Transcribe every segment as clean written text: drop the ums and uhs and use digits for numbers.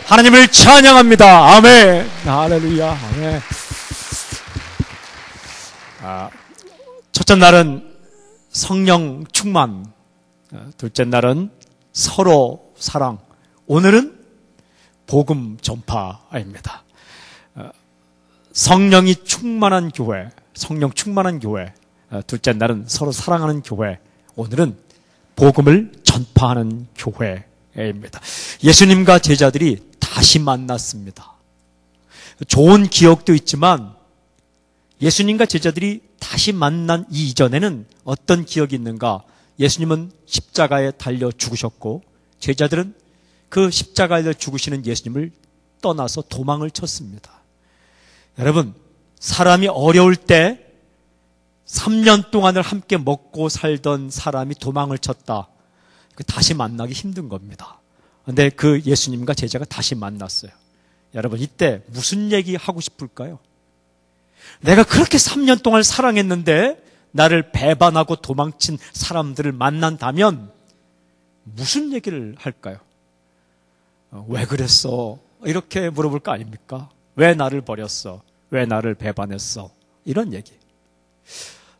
하나님을 찬양합니다. 아멘. 할렐루야. 아멘. 첫째 날은 성령 충만, 둘째 날은 서로 사랑, 오늘은 복음 전파입니다. 성령이 충만한 교회, 성령 충만한 교회, 둘째 날은 서로 사랑하는 교회, 오늘은 복음을 전파하는 교회입니다. 예수님과 제자들이 다시 만났습니다. 좋은 기억도 있지만 예수님과 제자들이 다시 만난 이 이전에는 어떤 기억이 있는가? 예수님은 십자가에 달려 죽으셨고 제자들은 그 십자가에 죽으시는 예수님을 떠나서 도망을 쳤습니다. 여러분, 사람이 어려울 때 3년 동안을 함께 먹고 살던 사람이 도망을 쳤다. 다시 만나기 힘든 겁니다. 그런데 그 예수님과 제자가 다시 만났어요. 여러분, 이때 무슨 얘기 하고 싶을까요? 내가 그렇게 3년 동안 사랑했는데 나를 배반하고 도망친 사람들을 만난다면 무슨 얘기를 할까요? 왜 그랬어? 이렇게 물어볼 거 아닙니까? 왜 나를 버렸어? 왜 나를 배반했어? 이런 얘기.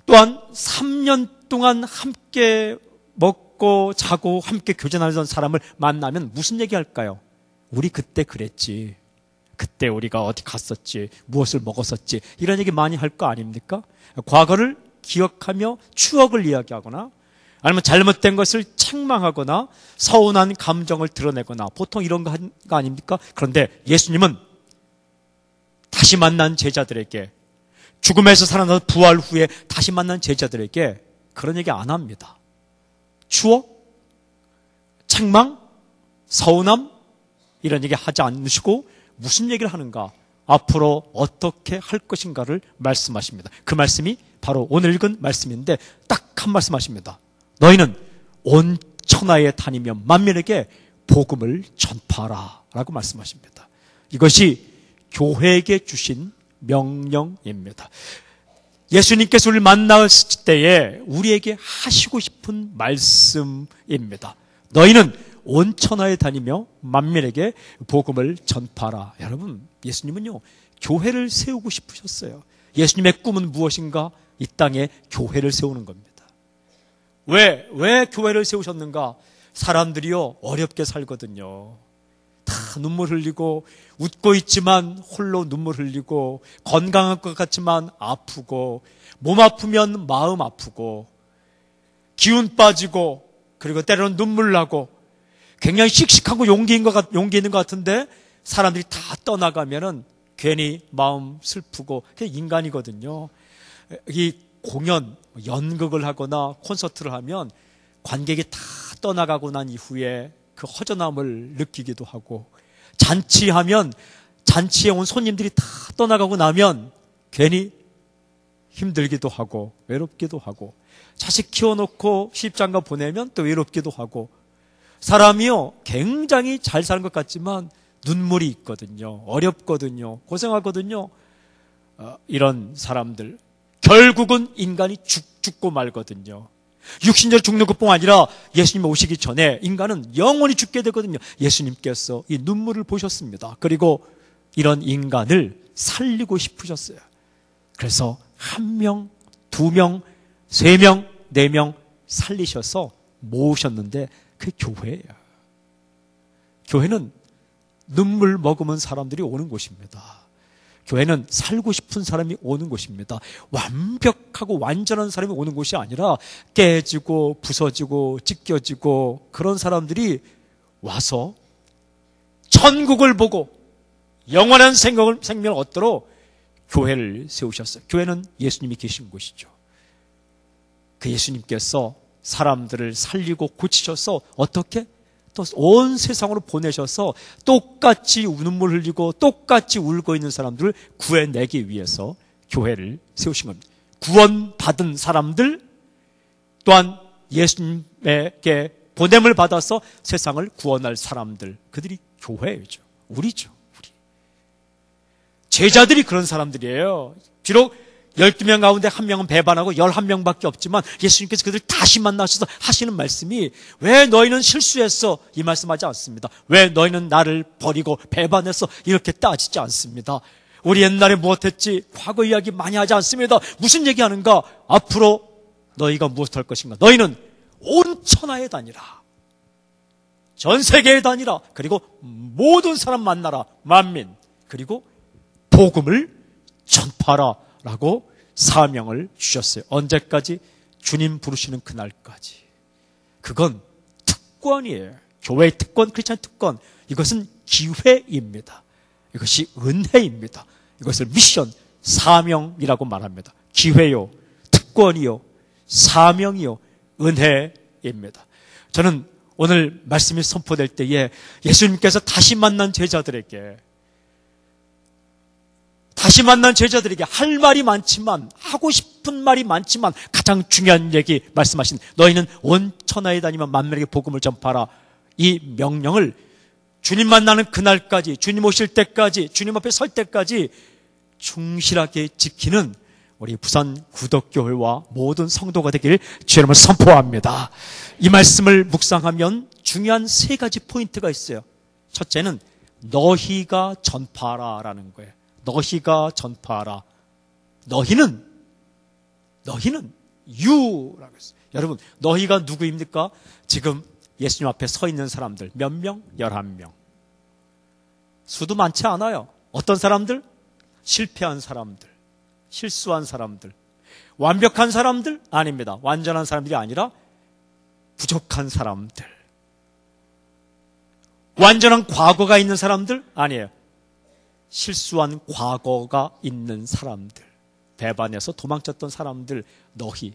또한 3년 동안 함께 먹고 자고 함께 교제하던 사람을 만나면 무슨 얘기 할까요? 우리 그때 그랬지. 그때 우리가 어디 갔었지. 무엇을 먹었었지. 이런 얘기 많이 할 거 아닙니까? 과거를 기억하며 추억을 이야기하거나 아니면 잘못된 것을 책망하거나 서운한 감정을 드러내거나 보통 이런 거 하는 거 아닙니까? 그런데 예수님은 다시 만난 제자들에게, 죽음에서 살아나서 부활 후에 다시 만난 제자들에게 그런 얘기 안 합니다. 추억, 책망, 서운함 이런 얘기 하지 않으시고 무슨 얘기를 하는가? 앞으로 어떻게 할 것인가를 말씀하십니다. 그 말씀이 바로 오늘 읽은 말씀인데 딱 한 말씀 하십니다. 너희는 온 천하에 다니며 만민에게 복음을 전파하라 라고 말씀하십니다. 이것이 교회에게 주신 명령입니다. 예수님께서 우리를 만났을 때에 우리에게 하시고 싶은 말씀입니다. 너희는 온 천하에 다니며 만민에게 복음을 전파하라. 여러분, 예수님은요 교회를 세우고 싶으셨어요. 예수님의 꿈은 무엇인가? 이 땅에 교회를 세우는 겁니다. 왜 교회를 세우셨는가? 사람들이요 어렵게 살거든요. 다 눈물 흘리고 웃고 있지만 홀로 눈물 흘리고 건강한 것 같지만 아프고 몸 아프면 마음 아프고 기운 빠지고 그리고 때로는 눈물 나고 굉장히 씩씩하고 용기 있는 것 같은데 사람들이 다 떠나가면은 괜히 마음 슬프고 그게 인간이거든요. 이 공연, 연극을 하거나 콘서트를 하면 관객이 다 떠나가고 난 이후에 그 허전함을 느끼기도 하고 잔치하면 잔치에 온 손님들이 다 떠나가고 나면 괜히 힘들기도 하고 외롭기도 하고 자식 키워놓고 시집장가 보내면 또 외롭기도 하고 사람이요 굉장히 잘 사는 것 같지만 눈물이 있거든요. 어렵거든요. 고생하거든요. 이런 사람들 결국은 인간이 죽고 말거든요. 육신적으로 죽는 것뿐 아니라 예수님 오시기 전에 인간은 영원히 죽게 되거든요. 예수님께서 이 눈물을 보셨습니다. 그리고 이런 인간을 살리고 싶으셨어요. 그래서 1명, 2명, 3명, 4명 살리셔서 모으셨는데 그게 교회예요. 교회는 눈물 머금은 사람들이 오는 곳입니다. 교회는 살고 싶은 사람이 오는 곳입니다. 완벽하고 완전한 사람이 오는 곳이 아니라 깨지고 부서지고 찢겨지고 그런 사람들이 와서 천국을 보고 영원한 생명을 얻도록 교회를 세우셨어요. 교회는 예수님이 계신 곳이죠. 그 예수님께서 사람들을 살리고 고치셔서 어떻게? 또 온 세상으로 보내셔서 똑같이 눈물 흘리고 똑같이 울고 있는 사람들을 구해내기 위해서 교회를 세우신 겁니다. 구원받은 사람들 또한 예수님에게 보냄을 받아서 세상을 구원할 사람들, 그들이 교회죠. 우리죠. 우리. 제자들이 그런 사람들이에요. 비록 12명 가운데 1명은 배반하고 11명밖에 없지만 예수님께서 그들 다시 만나셔서 하시는 말씀이 왜 너희는 실수했어? 이 말씀하지 않습니다. 왜 너희는 나를 버리고 배반해서 이렇게 따지지 않습니다. 우리 옛날에 무엇했지? 과거 이야기 많이 하지 않습니다. 무슨 얘기하는가? 앞으로 너희가 무엇을 할 것인가? 너희는 온 천하에 다니라. 전 세계에 다니라. 그리고 모든 사람 만나라. 만민. 그리고 복음을 전파하라 라고 사명을 주셨어요. 언제까지? 주님 부르시는 그날까지. 그건 특권이에요. 교회의 특권, 크리스찬 특권. 이것은 기회입니다. 이것이 은혜입니다. 이것을 미션, 사명이라고 말합니다. 기회요, 특권이요, 사명이요, 은혜입니다. 저는 오늘 말씀이 선포될 때에 예수님께서 다시 만난 제자들에게 할 말이 많지만, 하고 싶은 말이 많지만 가장 중요한 얘기 말씀하신 너희는 온 천하에 다니며 만민에게 복음을 전파하라. 이 명령을 주님 만나는 그날까지, 주님 오실 때까지, 주님 앞에 설 때까지 충실하게 지키는 우리 부산 구덕교회와 모든 성도가 되길 주의 이름으로 선포합니다. 이 말씀을 묵상하면 중요한 3가지 포인트가 있어요. 첫째는 너희가 전파하라라는 거예요. 너희가 전파하라. 너희는 you라고 했어요. 여러분, 너희가 누구입니까? 지금 예수님 앞에 서 있는 사람들 몇 명? 11명. 수도 많지 않아요. 어떤 사람들? 실패한 사람들, 실수한 사람들, 완벽한 사람들? 아닙니다. 완전한 사람들이 아니라 부족한 사람들. 완전한 과거가 있는 사람들? 아니에요. 실수한 과거가 있는 사람들, 배반해서 도망쳤던 사람들. 너희.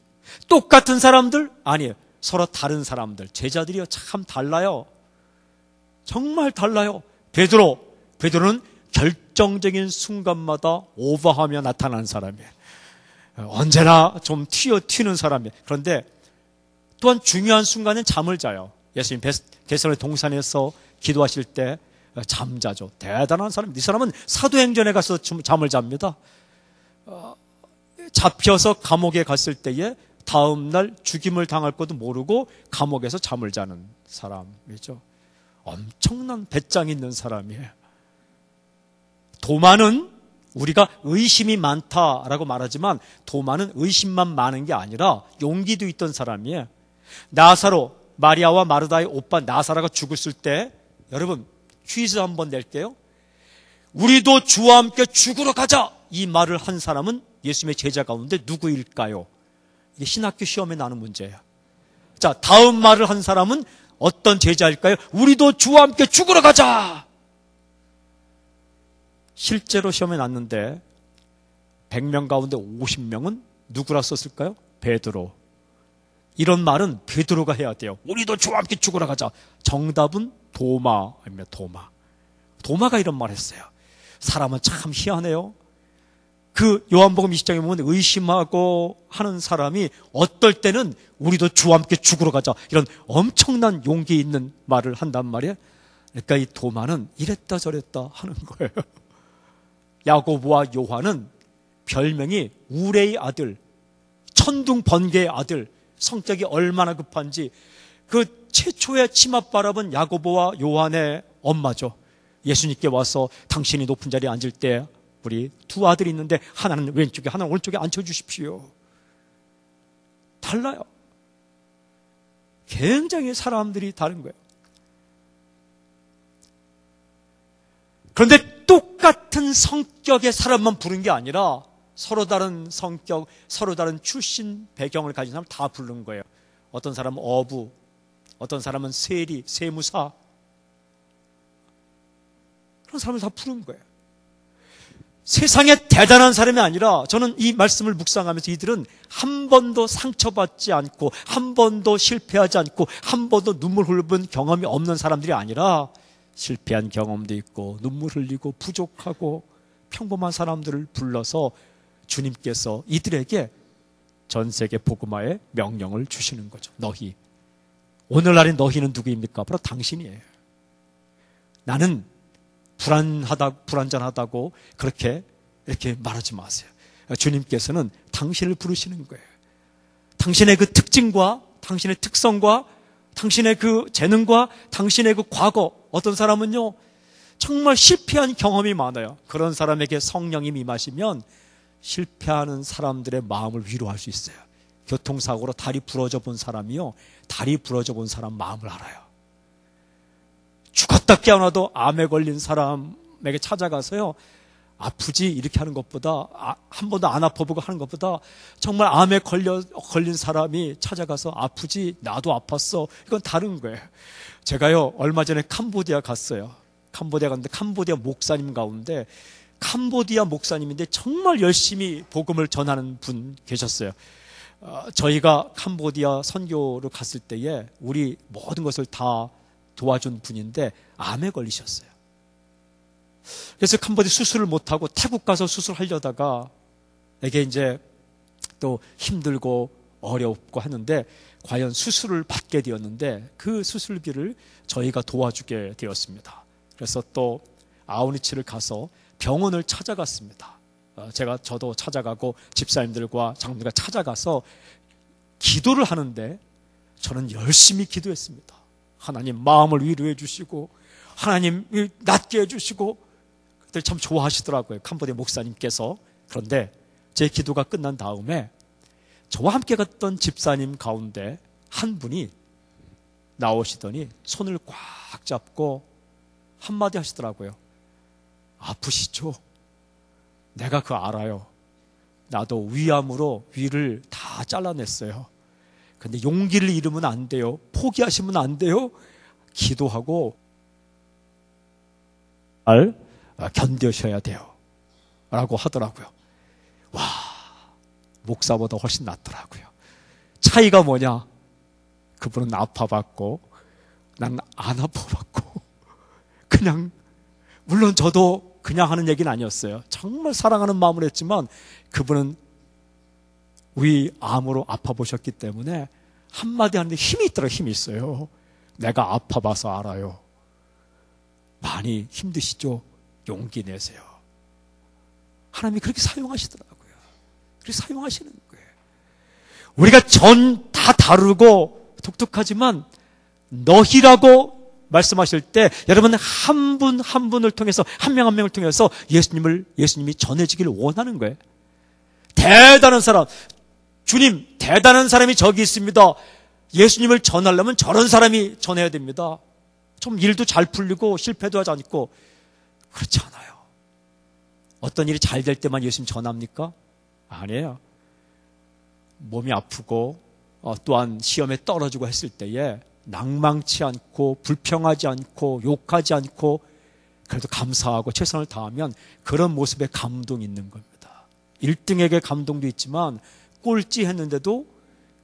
똑같은 사람들? 아니에요. 서로 다른 사람들. 제자들이요, 참 달라요. 정말 달라요. 베드로는 결정적인 순간마다 오버하며 나타나는 사람이에요. 언제나 좀 튀는 사람이에요. 그런데 또한 중요한 순간엔 잠을 자요. 예수님 게세마네 동산에서 기도하실 때 잠자죠. 대단한 사람입니다. 이 사람은 사도행전에 가서 잠을 잡니다. 잡혀서 감옥에 갔을 때에 다음날 죽임을 당할 것도 모르고 감옥에서 잠을 자는 사람이죠. 엄청난 배짱 있는 사람이에요. 도마는 우리가 의심이 많다라고 말하지만 도마는 의심만 많은 게 아니라 용기도 있던 사람이에요. 나사로, 마리아와 마르다의 오빠 나사로가 죽었을 때, 여러분 퀴즈 한번 낼게요. 우리도 주와 함께 죽으러 가자, 이 말을 한 사람은 예수님의 제자 가운데 누구일까요? 이게 신학교 시험에 나는 문제예요. 자, 다음 말을 한 사람은 어떤 제자일까요? 우리도 주와 함께 죽으러 가자. 실제로 시험에 났는데 100명 가운데 50명은 누구라 썼을까요? 베드로. 이런 말은 베드로가 해야 돼요. 우리도 주와 함께 죽으러 가자. 정답은 도마입니다. 도마가 이런 말 했어요. 사람은 참 희한해요. 그 요한복음 20장에 보면 의심하고 하는 사람이 어떨 때는 우리도 주와 함께 죽으러 가자, 이런 엄청난 용기 있는 말을 한단 말이에요. 그러니까 이 도마는 이랬다 저랬다 하는 거예요. 야고보와 요한은 별명이 우레의 아들, 천둥 번개의 아들. 성격이 얼마나 급한지. 그 최초의 치맛바람은 야고보와 요한의 엄마죠. 예수님께 와서 당신이 높은 자리에 앉을 때 우리 두 아들이 있는데 하나는 왼쪽에 하나는 오른쪽에 앉혀주십시오. 달라요. 굉장히 사람들이 다른 거예요. 그런데 똑같은 성격의 사람만 부른 게 아니라 서로 다른 성격, 서로 다른 출신 배경을 가진 사람 다 부른 거예요. 어떤 사람은 어부, 어떤 사람은 세리, 세무사, 그런 사람을 다 부른 거예요. 세상에 대단한 사람이 아니라, 저는 이 말씀을 묵상하면서 이들은 한 번도 상처받지 않고, 한 번도 실패하지 않고, 한 번도 눈물 흘려본 경험이 없는 사람들이 아니라 실패한 경험도 있고 눈물 흘리고 부족하고 평범한 사람들을 불러서 주님께서 이들에게 전 세계 복음화의 명령을 주시는 거죠. 너희. 오늘날의 너희는 누구입니까? 바로 당신이에요. 나는 불안전하다고 이렇게 말하지 마세요. 주님께서는 당신을 부르시는 거예요. 당신의 그 특징과 당신의 특성과 당신의 그 재능과 당신의 그 과거, 어떤 사람은요 정말 실패한 경험이 많아요. 그런 사람에게 성령이 임하시면 실패하는 사람들의 마음을 위로할 수 있어요. 교통사고로 다리 부러져 본 사람이요, 다리 부러져 본 사람 마음을 알아요. 죽었다 깨어나도 암에 걸린 사람에게 찾아가서요, 아프지 이렇게 하는 것보다, 한 번도 안 아파보고 하는 것보다 정말 암에 걸린 사람이 찾아가서 아프지, 나도 아팠어, 이건 다른 거예요. 제가요 얼마 전에 캄보디아 갔어요. 캄보디아 갔는데 캄보디아 목사님 가운데, 캄보디아 목사님인데 정말 열심히 복음을 전하는 분 계셨어요. 저희가 캄보디아 선교를 갔을 때에 우리 모든 것을 다 도와준 분인데 암에 걸리셨어요. 그래서 캄보디아 수술을 못하고 태국 가서 수술하려다가 이게 이제 또 힘들고 어렵고 하는데 과연 수술을 받게 되었는데 그 수술비를 저희가 도와주게 되었습니다. 그래서 또 아우니치를 가서 병원을 찾아갔습니다. 저도 찾아가고 집사님들과 장로들과 찾아가서 기도를 하는데 저는 열심히 기도했습니다. 하나님 마음을 위로해 주시고 하나님 낫게 해주시고, 그들 참 좋아하시더라고요, 캄보디아 목사님께서. 그런데 제 기도가 끝난 다음에 저와 함께 갔던 집사님 가운데 한 분이 나오시더니 손을 꽉 잡고 한마디 하시더라고요. 아프시죠? 내가 그거 알아요. 나도 위암으로 위를 다 잘라냈어요. 근데 용기를 잃으면 안 돼요. 포기하시면 안 돼요. 기도하고 잘 견디셔야 돼요 라고 하더라고요. 와, 목사보다 훨씬 낫더라고요. 차이가 뭐냐? 그분은 아파봤고 난 안 아파봤고, 그냥, 물론 저도 그냥 하는 얘기는 아니었어요. 정말 사랑하는 마음으로 했지만 그분은 위암으로 아파보셨기 때문에 한마디 하는데 힘이 있더라고요. 힘이 있어요. 내가 아파봐서 알아요. 많이 힘드시죠? 용기 내세요. 하나님이 그렇게 사용하시더라고요. 그렇게 사용하시는 거예요. 우리가 전 다 다르고 독특하지만 너희라고 말씀하실 때 여러분 한 분 한 분을 통해서, 한 명 한 명을 통해서 예수님이 전해지기를 원하는 거예요. 대단한 사람, 주님 대단한 사람이 저기 있습니다. 예수님을 전하려면 저런 사람이 전해야 됩니다. 좀 일도 잘 풀리고 실패도 하지 않고, 그렇지 않아요. 어떤 일이 잘 될 때만 예수님 전합니까? 아니에요. 몸이 아프고 또한 시험에 떨어지고 했을 때에 낭망치 않고 불평하지 않고 욕하지 않고 그래도 감사하고 최선을 다하면 그런 모습에 감동이 있는 겁니다. 1등에게 감동도 있지만 꼴찌 했는데도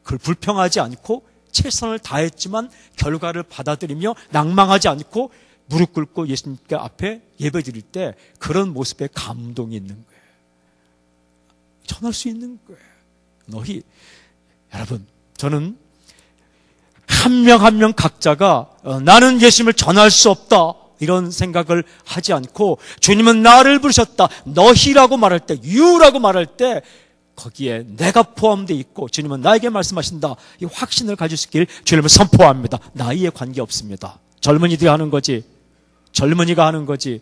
그걸 불평하지 않고 최선을 다했지만 결과를 받아들이며 낭망하지 않고 무릎 꿇고 예수님께 앞에 예배 드릴 때 그런 모습에 감동이 있는 거예요. 전할 수 있는 거예요. 여러분, 저는 한 명 한 명 각자가 나는 예수님을 전할 수 없다 이런 생각을 하지 않고, 주님은 나를 부르셨다, 너희라고 말할 때, you라고 말할 때 거기에 내가 포함되어 있고 주님은 나에게 말씀하신다, 이 확신을 가질 수 있길 주님을 선포합니다. 나이에 관계없습니다. 젊은이들이 하는 거지, 젊은이가 하는 거지.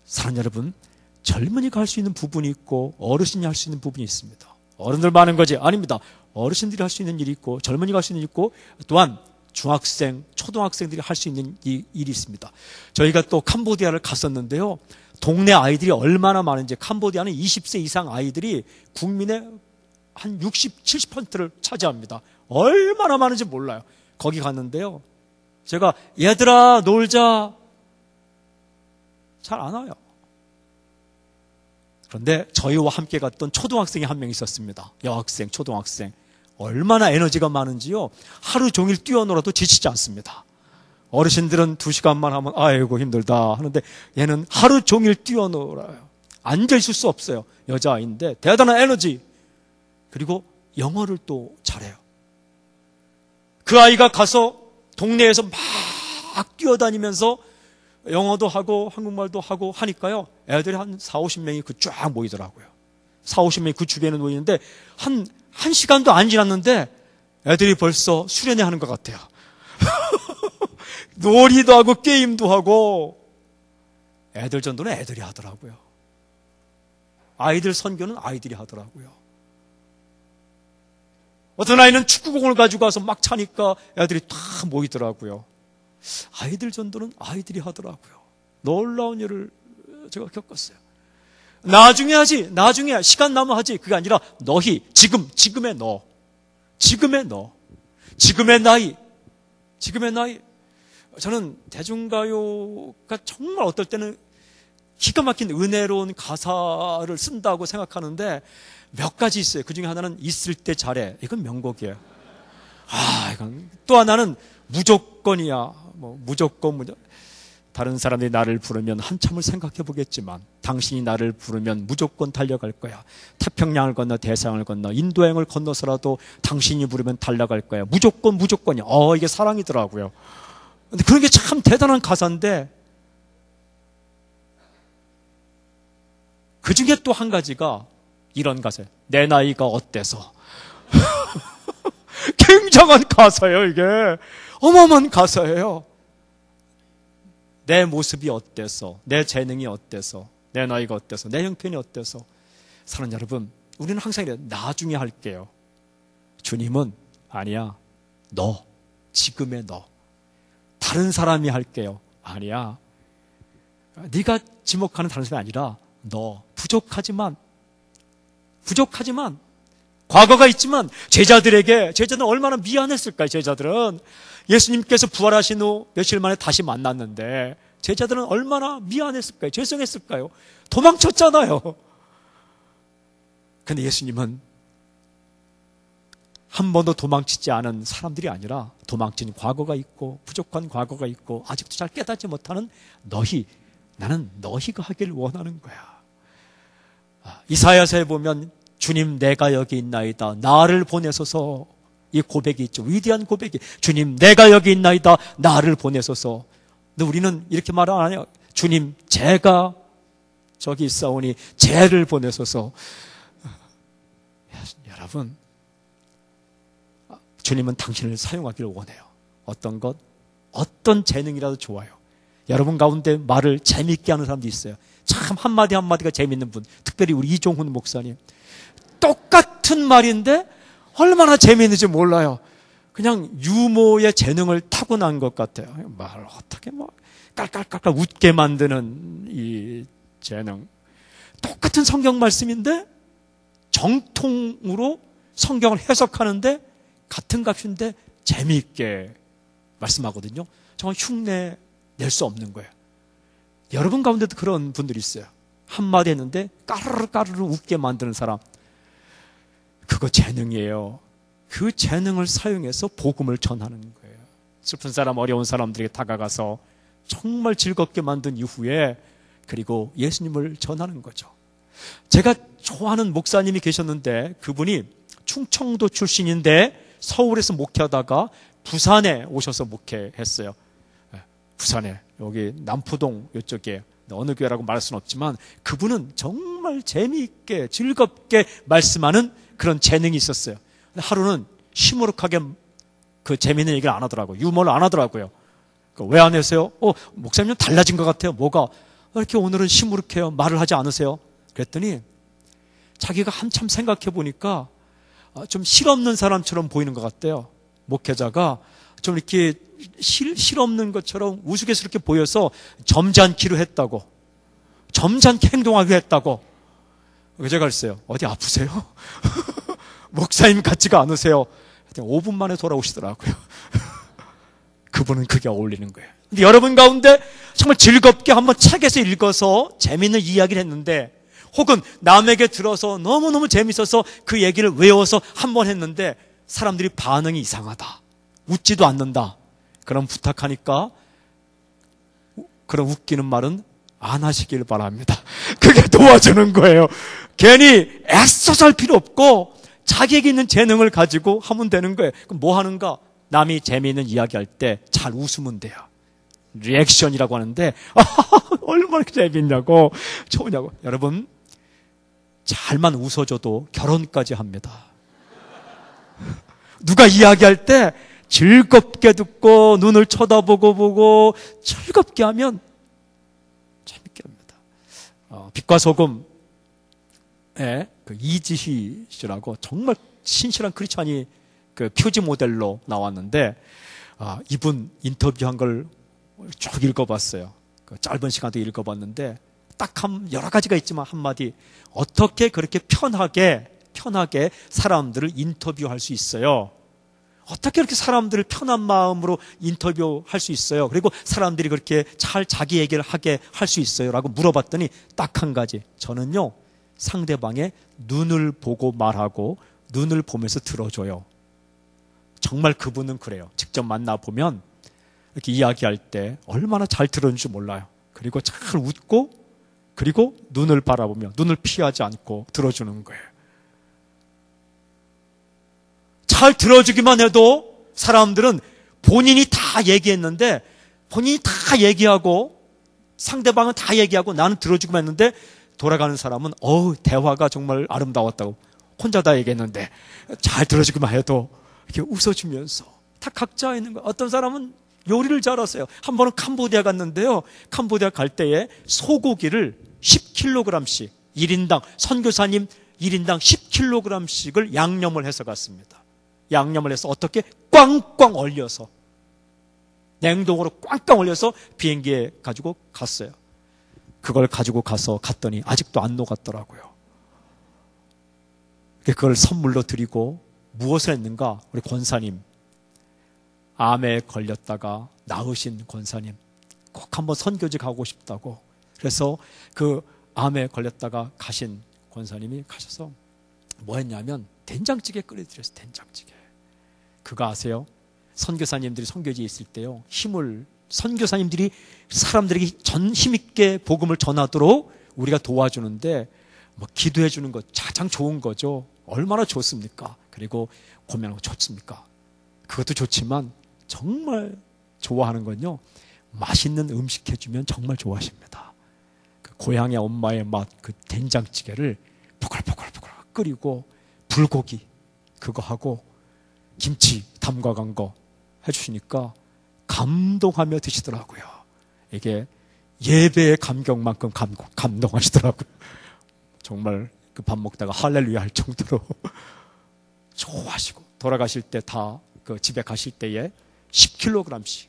사랑하는 여러분, 젊은이가 할 수 있는 부분이 있고 어르신이 할 수 있는 부분이 있습니다. 어른들만 하는 거지? 아닙니다. 어르신들이 할 수 있는 일이 있고 젊은이가 할 수 있는 일이 있고 또한 중학생, 초등학생들이 할 수 있는 일이 있습니다. 저희가 또 캄보디아를 갔었는데요, 동네 아이들이 얼마나 많은지, 캄보디아는 20세 이상 아이들이 국민의 한 60, 70%를 차지합니다. 얼마나 많은지 몰라요. 거기 갔는데요, 제가 얘들아 놀자, 잘 안 와요. 그런데 저희와 함께 갔던 초등학생이 한 명 있었습니다. 여학생, 초등학생. 얼마나 에너지가 많은지요, 하루 종일 뛰어놀아도 지치지 않습니다. 어르신들은 2시간만 하면 아이고 힘들다 하는데 얘는 하루 종일 뛰어놀아요. 앉아있을 수 없어요. 여자아이인데 대단한 에너지. 그리고 영어를 또 잘해요. 그 아이가 가서 동네에서 막 뛰어다니면서 영어도 하고 한국말도 하고 하니까요, 애들이 한 40, 50명이 쫙 모이더라고요. 40-50명이 그 주변에 놓이는데 한 시간도 안 지났는데 애들이 벌써 수련회 하는 것 같아요. 놀이도 하고 게임도 하고. 애들 전도는 애들이 하더라고요. 아이들 선교는 아이들이 하더라고요. 어떤 아이는 축구공을 가지고 와서 막 차니까 애들이 다 모이더라고요. 아이들 전도는 아이들이 하더라고요. 놀라운 일을 제가 겪었어요. 나중에 하지, 나중에 시간 나면 하지. 그게 아니라 너희, 지금의 너, 지금의 나이. 저는 대중가요가 정말 어떨 때는 기가 막힌 은혜로운 가사를 쓴다고 생각하는데 몇 가지 있어요. 그 중에 하나는 있을 때 잘해. 이건 명곡이에요. 이건 또 하나는 무조건이야. 무조건. 다른 사람들이 나를 부르면 한참을 생각해 보겠지만 당신이 나를 부르면 무조건 달려갈 거야. 태평양을 건너 대서양을 건너 인도양을 건너서라도 당신이 부르면 달려갈 거야. 무조건이야. 이게 사랑이더라고요. 근데 그런 게 참 대단한 가사인데 그 중에 또 한 가지가 이런 가사예요. 내 나이가 어때서. 굉장한 가사예요, 이게. 어마어마한 가사예요. 내 모습이 어때서, 내 재능이 어때서, 내 나이가 어때서, 내 형편이 어때서. 사랑하는 여러분, 우리는 항상 이래요. 나중에 할게요. 주님은 아니야. 너, 지금의 너. 다른 사람이 할게요. 아니야. 네가 지목하는 다른 사람이 아니라 너. 부족하지만 과거가 있지만 제자들은 얼마나 미안했을까요? 제자들은 예수님께서 부활하신 후 며칠 만에 다시 만났는데 제자들은 얼마나 미안했을까요? 죄송했을까요? 도망쳤잖아요. 근데 예수님은 한 번도 도망치지 않은 사람들이 아니라 도망친 과거가 있고 부족한 과거가 있고 아직도 잘 깨닫지 못하는 나는 너희가 하길 원하는 거야. 이사야서에 보면 주님 내가 여기 있나이다. 나를 보내소서. 이 고백이 있죠. 위대한 고백이. 주님 내가 여기 있나이다. 나를 보내소서. 근데 우리는 이렇게 말 안 해요. 주님 제가 저기 있사오니 쟤를 보내소서. 여러분 주님은 당신을 사용하기를 원해요. 어떤 재능이라도 좋아요. 여러분 가운데 말을 재미있게 하는 사람도 있어요. 참 한마디 한마디가 재미있는 분. 특별히 우리 이종훈 목사님. 똑같은 말인데 얼마나 재미있는지 몰라요. 그냥 유머의 재능을 타고난 것 같아요. 말을 어떻게 깔깔깔깔 웃게 만드는 이 재능. 똑같은 성경 말씀인데 정통으로 성경을 해석하는데 같은 값인데 재미있게 말씀하거든요. 정말 흉내 낼 수 없는 거예요. 여러분 가운데도 그런 분들이 있어요. 한마디 했는데 까르르 웃게 만드는 사람. 그거 재능이에요. 그 재능을 사용해서 복음을 전하는 거예요. 슬픈 사람, 어려운 사람들에게 다가가서 정말 즐겁게 만든 이후에 그리고 예수님을 전하는 거죠. 제가 좋아하는 목사님이 계셨는데 그분이 충청도 출신인데 서울에서 목회하다가 부산에 오셔서 목회했어요. 부산에 여기 남포동 이쪽에 어느 교회라고 말할 수는 없지만 그분은 정말 재미있게 즐겁게 말씀하는 그런 재능이 있었어요. 하루는 시무룩하게 그 재미있는 얘기를 안 하더라고요. 유머를 안 하더라고요. 왜 안 하세요? 목사님은 달라진 것 같아요. 뭐가? 이렇게 오늘은 시무룩해요. 말을 하지 않으세요? 그랬더니 자기가 한참 생각해 보니까 좀 실없는 사람처럼 보이는 것 같대요. 목회자가 좀 이렇게 실없는 것처럼 우스갯스럽게 보여서 점잖기로 했다고. 점잖게 행동하기로 했다고. 제가 그랬어요. 어디 아프세요? 목사님 같지가 않으세요? 5분 만에 돌아오시더라고요. 그분은 그게 어울리는 거예요. 근데 여러분 가운데 정말 즐겁게 한번 책에서 읽어서 재미있는 이야기를 했는데 혹은 남에게 들어서 너무너무 재밌어서 그 얘기를 외워서 한번 했는데 사람들이 반응이 이상하다. 웃지도 않는다. 그럼 부탁하니까 그런 웃기는 말은 안 하시길 바랍니다. 그게 도와주는 거예요. 괜히 애써서 할 필요 없고 자기에게 있는 재능을 가지고 하면 되는 거예요. 그럼 뭐 하는가? 남이 재미있는 이야기할 때 잘 웃으면 돼요. 리액션이라고 하는데 얼마나 재밌냐고 좋으냐고. 여러분 잘만 웃어줘도 결혼까지 합니다. 누가 이야기할 때 즐겁게 듣고 눈을 쳐다보고 보고 즐겁게 하면 재밌게 합니다. 빛과 소금의 그 이지희 씨라고 정말 신실한 크리스찬이 그 표지 모델로 나왔는데, 이분 인터뷰한 걸 쭉 읽어봤어요. 그 짧은 시간도 읽어봤는데 딱 여러 가지가 있지만 한마디, 어떻게 그렇게 편하게 사람들을 인터뷰할 수 있어요? 어떻게 그렇게 사람들을 편한 마음으로 인터뷰할 수 있어요? 그리고 사람들이 그렇게 잘 자기 얘기를 하게 할 수 있어요? 라고 물어봤더니 딱 한 가지, 저는요 상대방의 눈을 보고 말하고 눈을 보면서 들어줘요. 정말 그분은 그래요. 직접 만나보면 이렇게 이야기할 때 얼마나 잘 들었는지 몰라요. 그리고 잘 웃고, 그리고 눈을 바라보며 눈을 피하지 않고 들어주는 거예요. 잘 들어주기만 해도 사람들은 본인이 다 얘기했는데, 본인이 다 얘기하고 상대방은 다 얘기하고 나는 들어주기만 했는데, 돌아가는 사람은 대화가 정말 아름다웠다고 혼자 다 얘기했는데 잘 들어주기만 해도 이렇게 웃어주면서 다 각자 있는 거예요. 어떤 사람은 요리를 잘하세요. 한 번은 캄보디아 갔는데요, 캄보디아 갈 때에 소고기를 10kg씩 1인당, 선교사님 1인당 10kg씩을 양념을 해서 갔습니다. 양념을 해서 어떻게 꽝꽝 얼려서, 냉동으로 꽝꽝 얼려서 비행기에 가지고 갔어요. 그걸 가지고 갔더니 아직도 안 녹았더라고요. 그걸 선물로 드리고 무엇을 했는가? 우리 권사님, 암에 걸렸다가 나으신 권사님, 꼭 한번 선교지 가고 싶다고. 그래서 그 암에 걸렸다가 가신 권사님이 가셔서 뭐 했냐면 된장찌개 끓여드렸어요. 된장찌개. 그거 아세요? 선교사님들이 선교지에 있을 때요, 선교사님들이 사람들에게 힘있게 복음을 전하도록 우리가 도와주는데, 기도해 주는 것 가장 좋은 거죠. 얼마나 좋습니까? 그리고 고민하고 좋습니까? 그것도 좋지만 정말 좋아하는 건요, 맛있는 음식 해주면 정말 좋아하십니다. 그 고향의 엄마의 맛, 그 된장찌개를 포글포글포글 끓이고 불고기 그거 하고 김치 담가간 거 해주시니까 감동하며 드시더라고요. 이게 예배의 감격만큼 감동하시더라고요. 정말 그 밥 먹다가 할렐루야 할 정도로 좋아하시고, 돌아가실 때 다 그 집에 가실 때에 10kg씩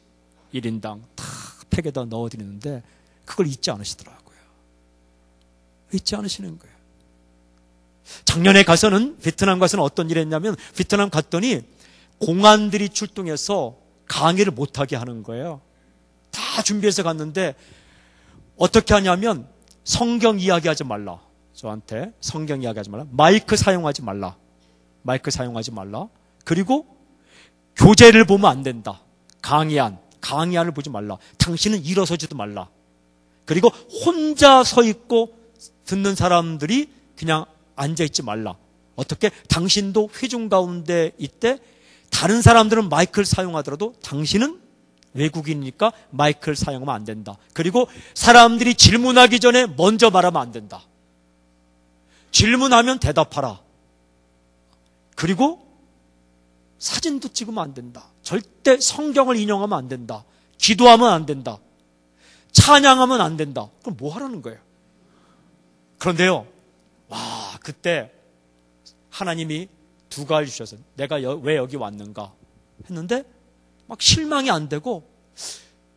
1인당 다 팩에다 넣어드리는데 그걸 잊지 않으시더라고요. 잊지 않으시는 거예요. 작년에 가서는, 베트남 가서는 어떤 일을 했냐면, 베트남 갔더니 공안들이 출동해서 강의를 못하게 하는 거예요. 다 준비해서 갔는데 어떻게 하냐면, 성경 이야기하지 말라. 저한테 성경 이야기하지 말라. 마이크 사용하지 말라. 그리고 교재를 보면 안 된다. 강의안을 보지 말라. 당신은 일어서지도 말라. 그리고 혼자 서 있고 듣는 사람들이 그냥 앉아있지 말라. 어떻게? 당신도 회중 가운데 있대. 다른 사람들은 마이크를 사용하더라도 당신은 외국인이니까 마이크를 사용하면 안 된다. 그리고 사람들이 질문하기 전에 먼저 말하면 안 된다. 질문하면 대답하라. 그리고 사진도 찍으면 안 된다. 절대 성경을 인용하면 안 된다. 기도하면 안 된다. 찬양하면 안 된다. 그럼 뭐 하라는 거예요? 그런데요, 그때 하나님이 두 가지 주셔서 내가 왜 여기 왔는가 했는데 막 실망이 안 되고,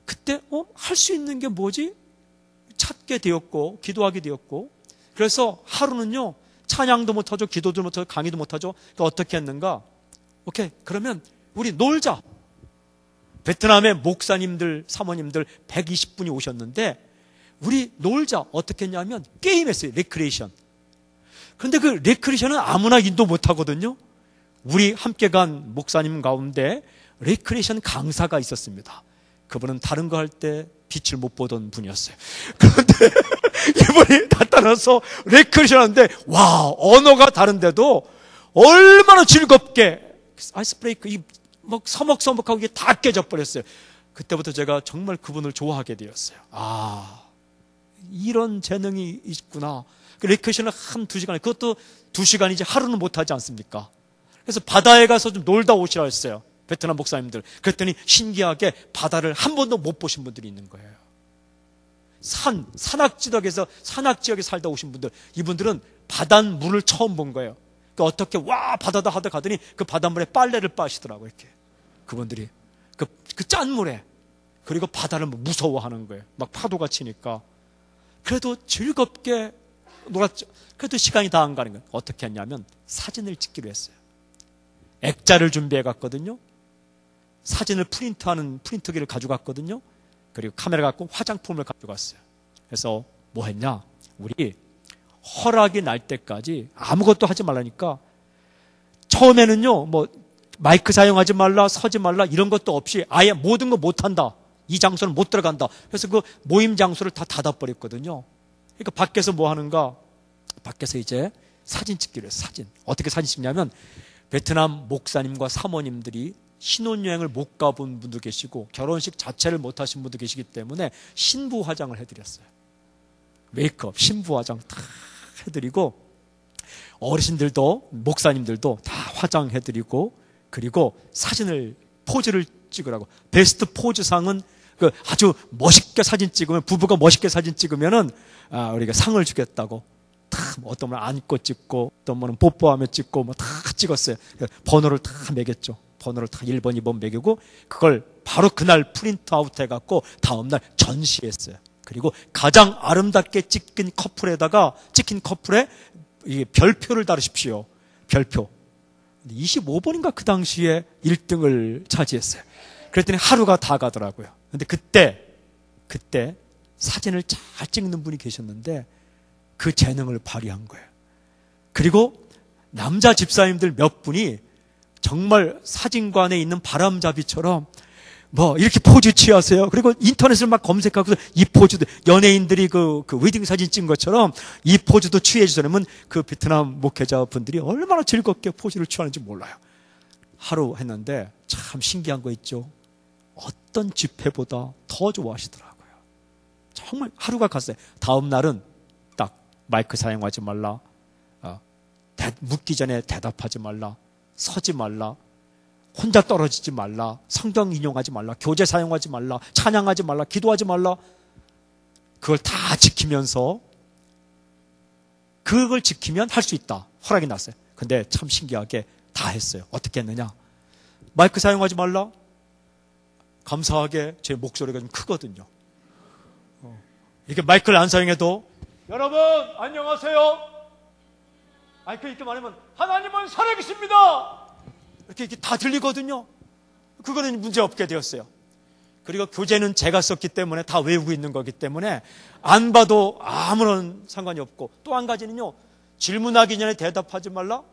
그때 할 수 있는 게 뭐지? 찾게 되었고 기도하게 되었고, 그래서 하루는요 찬양도 못하죠, 기도도 못하죠, 강의도 못하죠. 그러니까 어떻게 했는가? 오케이, 그러면 우리 놀자. 베트남의 목사님들, 사모님들 120분이 오셨는데 우리 놀자. 어떻게 했냐면 게임했어요. 레크레이션. 그런데 그 레크레이션은 아무나 인도 못하거든요. 우리 함께 간 목사님 가운데 레크레이션 강사가 있었습니다. 그분은 다른 거 할 때 빛을 못 보던 분이었어요. 그런데 이분이 나타나서 레크레이션 하는데, 언어가 다른데도 얼마나 즐겁게 아이스 브레이크, 막 서먹서먹하고 이게 다 깨져 버렸어요. 그때부터 제가 정말 그분을 좋아하게 되었어요. 이런 재능이 있구나. 레크레이션을 한 2시간에, 그것도 2시간이지 하루는 못하지 않습니까? 그래서 바다에 가서 좀 놀다 오시라 했어요. 베트남 목사님들. 그랬더니 신기하게 바다를 한 번도 못 보신 분들이 있는 거예요. 산악지역에서 살다 오신 분들, 이분들은 바닷물을 처음 본 거예요. 그러니까 어떻게 와 바다다 하다 가더니 그 바닷물에 빨래를 빠시더라고요. 이렇게 그분들이 그 짠물에. 그리고 바다를 무서워하는 거예요. 막 파도가 치니까. 그래도 즐겁게 놀았죠. 그래도 시간이 다 안 가는 거예요. 어떻게 했냐면 사진을 찍기로 했어요. 액자를 준비해 갔거든요. 사진을 프린트하는 프린터기를 가져갔거든요. 그리고 카메라 갖고 화장품을 가져갔어요. 그래서 뭐 했냐? 우리 허락이 날 때까지 아무것도 하지 말라니까, 처음에는요, 뭐 마이크 사용하지 말라, 서지 말라 이런 것도 없이 아예 모든 거 못한다. 이 장소는 못 들어간다. 그래서 그 모임 장소를 다 닫아버렸거든요. 그러니까 밖에서 뭐 하는가? 밖에서 이제 사진 찍기로 해요. 사진. 어떻게 사진 찍냐면, 베트남 목사님과 사모님들이 신혼여행을 못 가본 분도 계시고 결혼식 자체를 못 하신 분도 계시기 때문에 신부 화장을 해드렸어요. 메이크업, 신부 화장 다 해드리고, 어르신들도 목사님들도 다 화장해드리고, 그리고 사진을 포즈를 찍으라고. 베스트 포즈상은 그 아주 멋있게 사진 찍으면, 부부가 멋있게 사진 찍으면은 우리가 상을 주겠다고. 다 어떤 분은 안고 찍고, 어떤 분은 뽀뽀하며 찍고, 뭐 다 찍었어요. 번호를 다 매겼죠. 번호를 다 1번, 2번 매기고, 그걸 바로 그날 프린트아웃 해갖고 다음날 전시했어요. 그리고 가장 아름답게 찍힌 커플에 이 별표를 달으십시오. 별표. 25번인가 그 당시에 1등을 차지했어요. 그랬더니 하루가 다 가더라고요. 근데 그때 사진을 잘 찍는 분이 계셨는데 그 재능을 발휘한 거예요. 그리고 남자 집사님들 몇 분이 정말 사진관에 있는 바람잡이처럼 뭐 이렇게 포즈 취하세요. 그리고 인터넷을 막 검색하고 이 포즈도, 연예인들이 그 웨딩 사진 찍은 것처럼 이 포즈도 취해 주시려면 그 베트남 목회자분들이 얼마나 즐겁게 포즈를 취하는지 몰라요. 하루 했는데 참 신기한 거 있죠. 어떤 집회보다 더 좋아하시더라고요. 정말 하루가 갔어요. 다음 날은 딱 마이크 사용하지 말라, 묻기 전에 대답하지 말라, 서지 말라, 혼자 떨어지지 말라, 성경 인용하지 말라, 교재 사용하지 말라, 찬양하지 말라, 기도하지 말라. 그걸 다 지키면서, 그걸 지키면 할 수 있다. 허락이 났어요. 근데 참 신기하게 다 했어요. 어떻게 했느냐? 마이크 사용하지 말라? 감사하게 제 목소리가 좀 크거든요. 이렇게 마이크를 안 사용해도, 여러분 안녕하세요. 이렇게 말하면 하나님은 살아계십니다. 이렇게 다 들리거든요. 그거는 문제 없게 되었어요. 그리고 교재는 제가 썼기 때문에 다 외우고 있는 거기 때문에 안 봐도 아무런 상관이 없고, 또 한 가지는요, 질문하기 전에 대답하지 말라.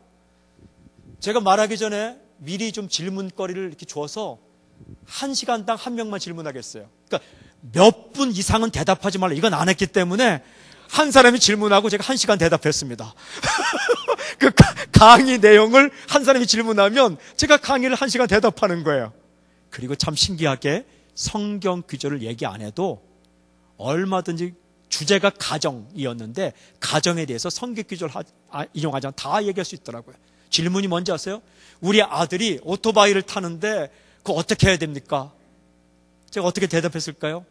제가 말하기 전에 미리 좀 질문거리를 이렇게 줘서 1시간당 1명만 질문하겠어요. 그러니까 몇 분 이상은 대답하지 말라. 이건 안 했기 때문에 한 사람이 질문하고 제가 1시간 대답했습니다. 그 강의 내용을 한 사람이 질문하면 제가 강의를 1시간 대답하는 거예요. 그리고 참 신기하게 성경 구절을 얘기 안 해도 얼마든지, 주제가 가정이었는데 가정에 대해서 성경 구절 인용하지 않아 다 얘기할 수 있더라고요. 질문이 뭔지 아세요? 우리 아들이 오토바이를 타는데 그거 어떻게 해야 됩니까? 제가 어떻게 대답했을까요?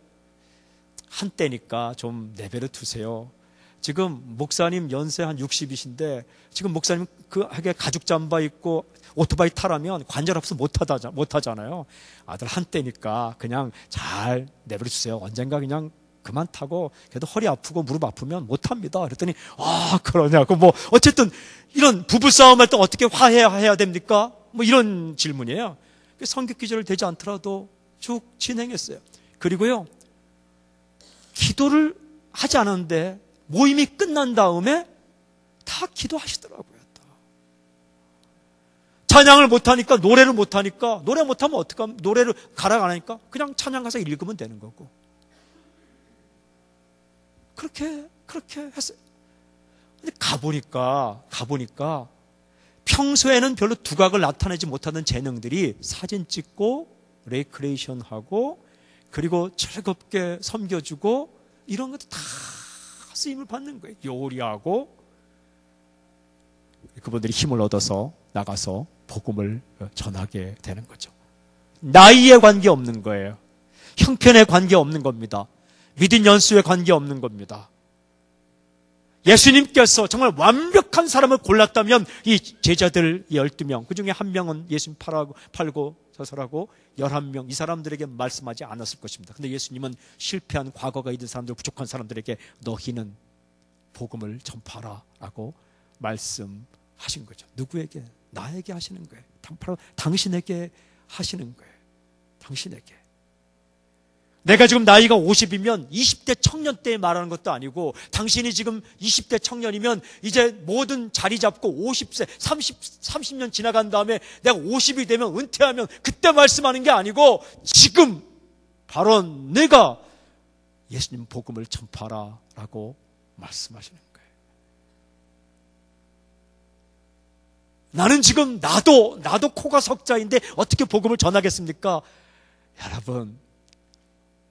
한때니까 좀 내버려 두세요. 지금 목사님 연세 한 60이신데 지금 목사님 그하게 가죽 잠바 입고 오토바이 타라면 관절 없어 못 하잖아요. 아들 한때니까 그냥 잘 내버려 두세요. 언젠가 그냥 그만 타고, 그래도 허리 아프고 무릎 아프면 못 합니다. 그랬더니 그러냐고, 뭐 어쨌든 이런 부부싸움 할 때 어떻게 화해해야 됩니까? 뭐 이런 질문이에요. 성격 기절을 되지 않더라도 쭉 진행했어요. 그리고요, 기도를 하지 않았는데 모임이 끝난 다음에 다 기도하시더라고요. 찬양을 못하니까, 노래를 못하니까, 노래 못하면 어떡하면, 노래를 가락 안 하니까 그냥 찬양 가서 읽으면 되는 거고. 그렇게 했어요. 근데 가보니까 평소에는 별로 두각을 나타내지 못하는 재능들이 사진 찍고, 레크레이션 하고, 그리고 즐겁게 섬겨주고, 이런 것도 다 쓰임을 받는 거예요. 요리하고 그분들이 힘을 얻어서 나가서 복음을 전하게 되는 거죠. 나이에 관계없는 거예요. 형편에 관계없는 겁니다. 믿은 연수에 관계없는 겁니다. 예수님께서 정말 완벽한 사람을 골랐다면 이 제자들 12명, 그 중에 한 명은 예수님 팔고 저설하고 11명, 이 사람들에게 말씀하지 않았을 것입니다. 근데 예수님은 실패한 과거가 있는 사람들, 부족한 사람들에게 너희는 복음을 전파하라 라고 말씀하신 거죠. 누구에게? 나에게 하시는 거예요. 당신에게 하시는 거예요. 당신에게. 내가 지금 나이가 50이면 20대 청년 때 말하는 것도 아니고, 당신이 지금 20대 청년이면 이제 뭐든 자리 잡고 50세, 30년 지나간 다음에 내가 50이 되면 은퇴하면 그때 말씀하는 게 아니고, 지금 바로 내가 예수님 복음을 전파하라 라고 말씀하시는 거예요. 나는 지금 나도 코가 석자인데 어떻게 복음을 전하겠습니까? 여러분,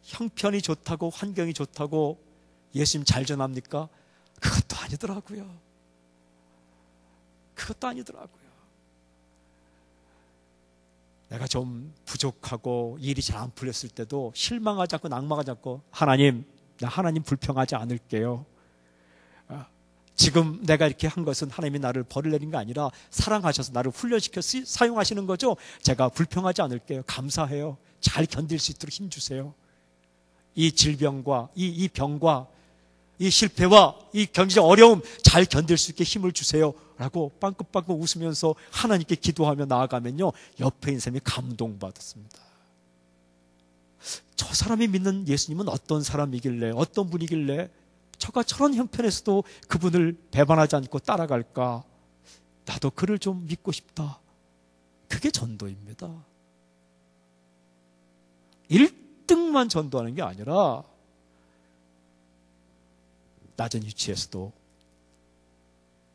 형편이 좋다고 환경이 좋다고 예수님 잘 전합니까? 그것도 아니더라고요. 그것도 아니더라고요. 내가 좀 부족하고 일이 잘 안 풀렸을 때도 실망하지 않고 낙망하지 않고, 하나님, 나 하나님 불평하지 않을게요. 지금 내가 이렇게 한 것은 하나님이 나를 벌을 내린 게 아니라 사랑하셔서 나를 훈련시켜서 사용하시는 거죠. 제가 불평하지 않을게요. 감사해요. 잘 견딜 수 있도록 힘주세요. 이 질병과 이 병과 이 실패와 이 경제적 어려움 잘 견딜 수 있게 힘을 주세요 라고 빵긋빵긋 웃으면서 하나님께 기도하며 나아가면요, 옆에 있는 사람이 감동받았습니다. 저 사람이 믿는 예수님은 어떤 사람이길래, 어떤 분이길래 저가 저런 형편에서도 그분을 배반하지 않고 따라갈까? 나도 그를 좀 믿고 싶다. 그게 전도입니다. 1등만 전도하는 게 아니라 낮은 위치에서도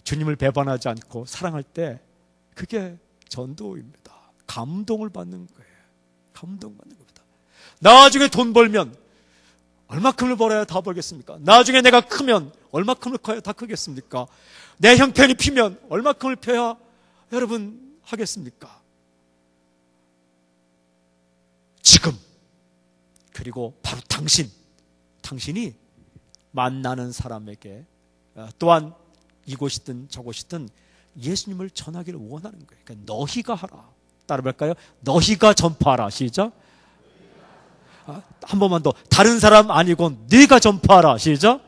주님을 배반하지 않고 사랑할 때, 그게 전도입니다. 감동을 받는 거예요. 감동받는 겁니다. 나중에 돈 벌면 얼마큼을 벌어야 다 벌겠습니까? 나중에 내가 크면 얼마큼을 커야 다 크겠습니까? 내 형편이 피면 얼마큼을 펴야 여러분 하겠습니까? 지금, 그리고 바로 당신이 만나는 사람에게, 또한 이곳이든 저곳이든 예수님을 전하기를 원하는 거예요. 그러니까 너희가 하라. 따라볼까요? 너희가 전파하라. 시작. 한 번만 더. 다른 사람 아니고 네가 전파하라. 시작.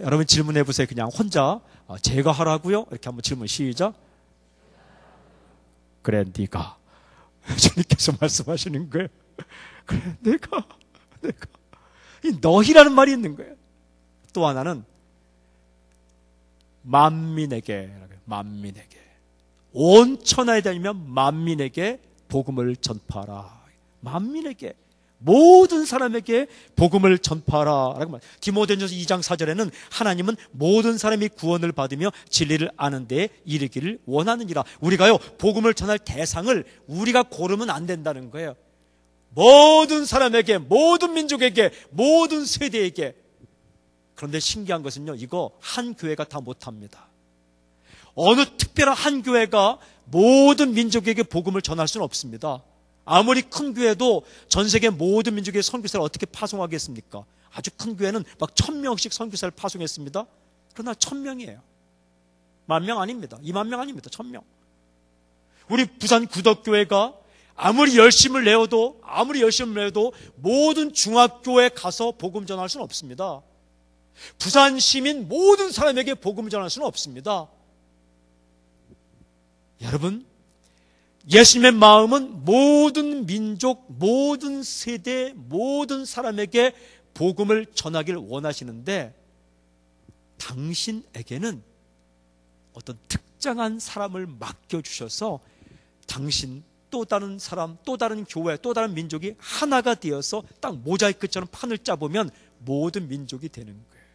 여러분 질문해 보세요. 그냥 혼자. 제가 하라고요? 이렇게 한번 질문. 시작. 그래, 네가. 주님께서 말씀하시는 거예요. 그래, 내가. 이 너희라는 말이 있는 거예요. 또 하나는 만민에게, 온 천하에 다니면 만민에게 복음을 전파하라. 만민에게, 모든 사람에게 복음을 전파하라 라고 말. 디모데전서 2장 4절에는 하나님은 모든 사람이 구원을 받으며 진리를 아는 데에 이르기를 원하느니라. 우리가요, 복음을 전할 대상을 우리가 고르면 안 된다는 거예요. 모든 사람에게, 모든 민족에게, 모든 세대에게. 그런데 신기한 것은요, 이거 한 교회가 다 못합니다. 어느 특별한 한 교회가 모든 민족에게 복음을 전할 수는 없습니다. 아무리 큰 교회도 전 세계 모든 민족의 선교사를 어떻게 파송하겠습니까? 아주 큰 교회는 막 1000명씩 선교사를 파송했습니다. 그러나 1000명이에요. 10,000명 아닙니다. 20,000명 아닙니다. 1000명. 우리 부산 구덕교회가 아무리 열심을 내어도 모든 중학교에 가서 복음 전할 수는 없습니다. 부산 시민 모든 사람에게 복음을 전할 수는 없습니다. 여러분, 예수님의 마음은 모든 민족, 모든 세대, 모든 사람에게 복음을 전하기를 원하시는데, 당신에게는 어떤 특정한 사람을 맡겨주셔서 당신, 또 다른 사람, 또 다른 교회, 또 다른 민족이 하나가 되어서 딱 모자이크처럼 판을 짜보면 모든 민족이 되는 거예요.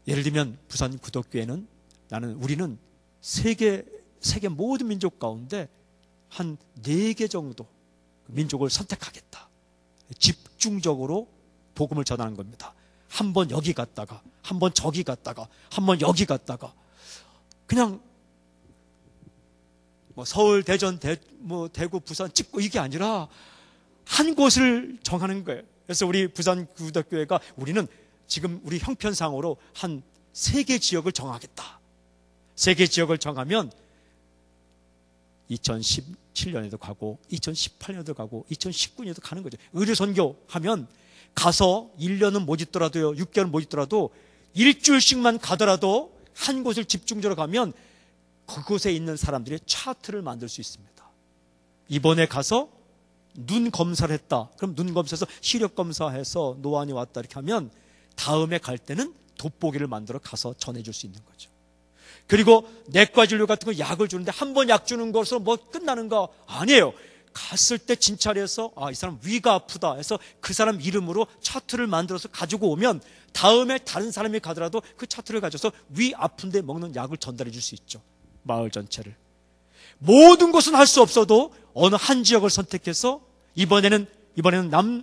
예를 들면 부산 구덕교회는, 우리는 세계 모든 민족 가운데 한 4개 정도 민족을 선택하겠다. 집중적으로 복음을 전하는 겁니다. 한 번 여기 갔다가, 한 번 저기 갔다가, 한 번 여기 갔다가, 그냥 뭐 서울, 대전, 대구, 부산 찍고 이게 아니라 한 곳을 정하는 거예요. 그래서 우리 부산 구덕교회가 우리는 지금 우리 형편상으로 한 3개 지역을 정하겠다. 3개 지역을 정하면 2017년에도 가고 2018년에도 가고 2019년에도 가는 거죠. 의료선교 하면 가서 1년은 못 있더라도요, 6개월은 못 있더라도 일주일씩만 가더라도 한 곳을 집중적으로 가면 그곳에 있는 사람들이 차트를 만들 수 있습니다. 이번에 가서 눈 검사를 했다. 그럼 눈 검사해서 시력 검사해서 노안이 왔다 이렇게 하면 다음에 갈 때는 돋보기를 만들어 가서 전해줄 수 있는 거죠. 그리고 내과 진료 같은 거 약을 주는데 한 번 약 주는 것으로 뭐 끝나는 거 아니에요. 갔을 때 진찰해서 이 사람 위가 아프다 해서 그 사람 이름으로 차트를 만들어서 가지고 오면 다음에 다른 사람이 가더라도 그 차트를 가져서 위 아픈데 먹는 약을 전달해 줄 수 있죠. 마을 전체를. 모든 것은 할 수 없어도 어느 한 지역을 선택해서 이번에는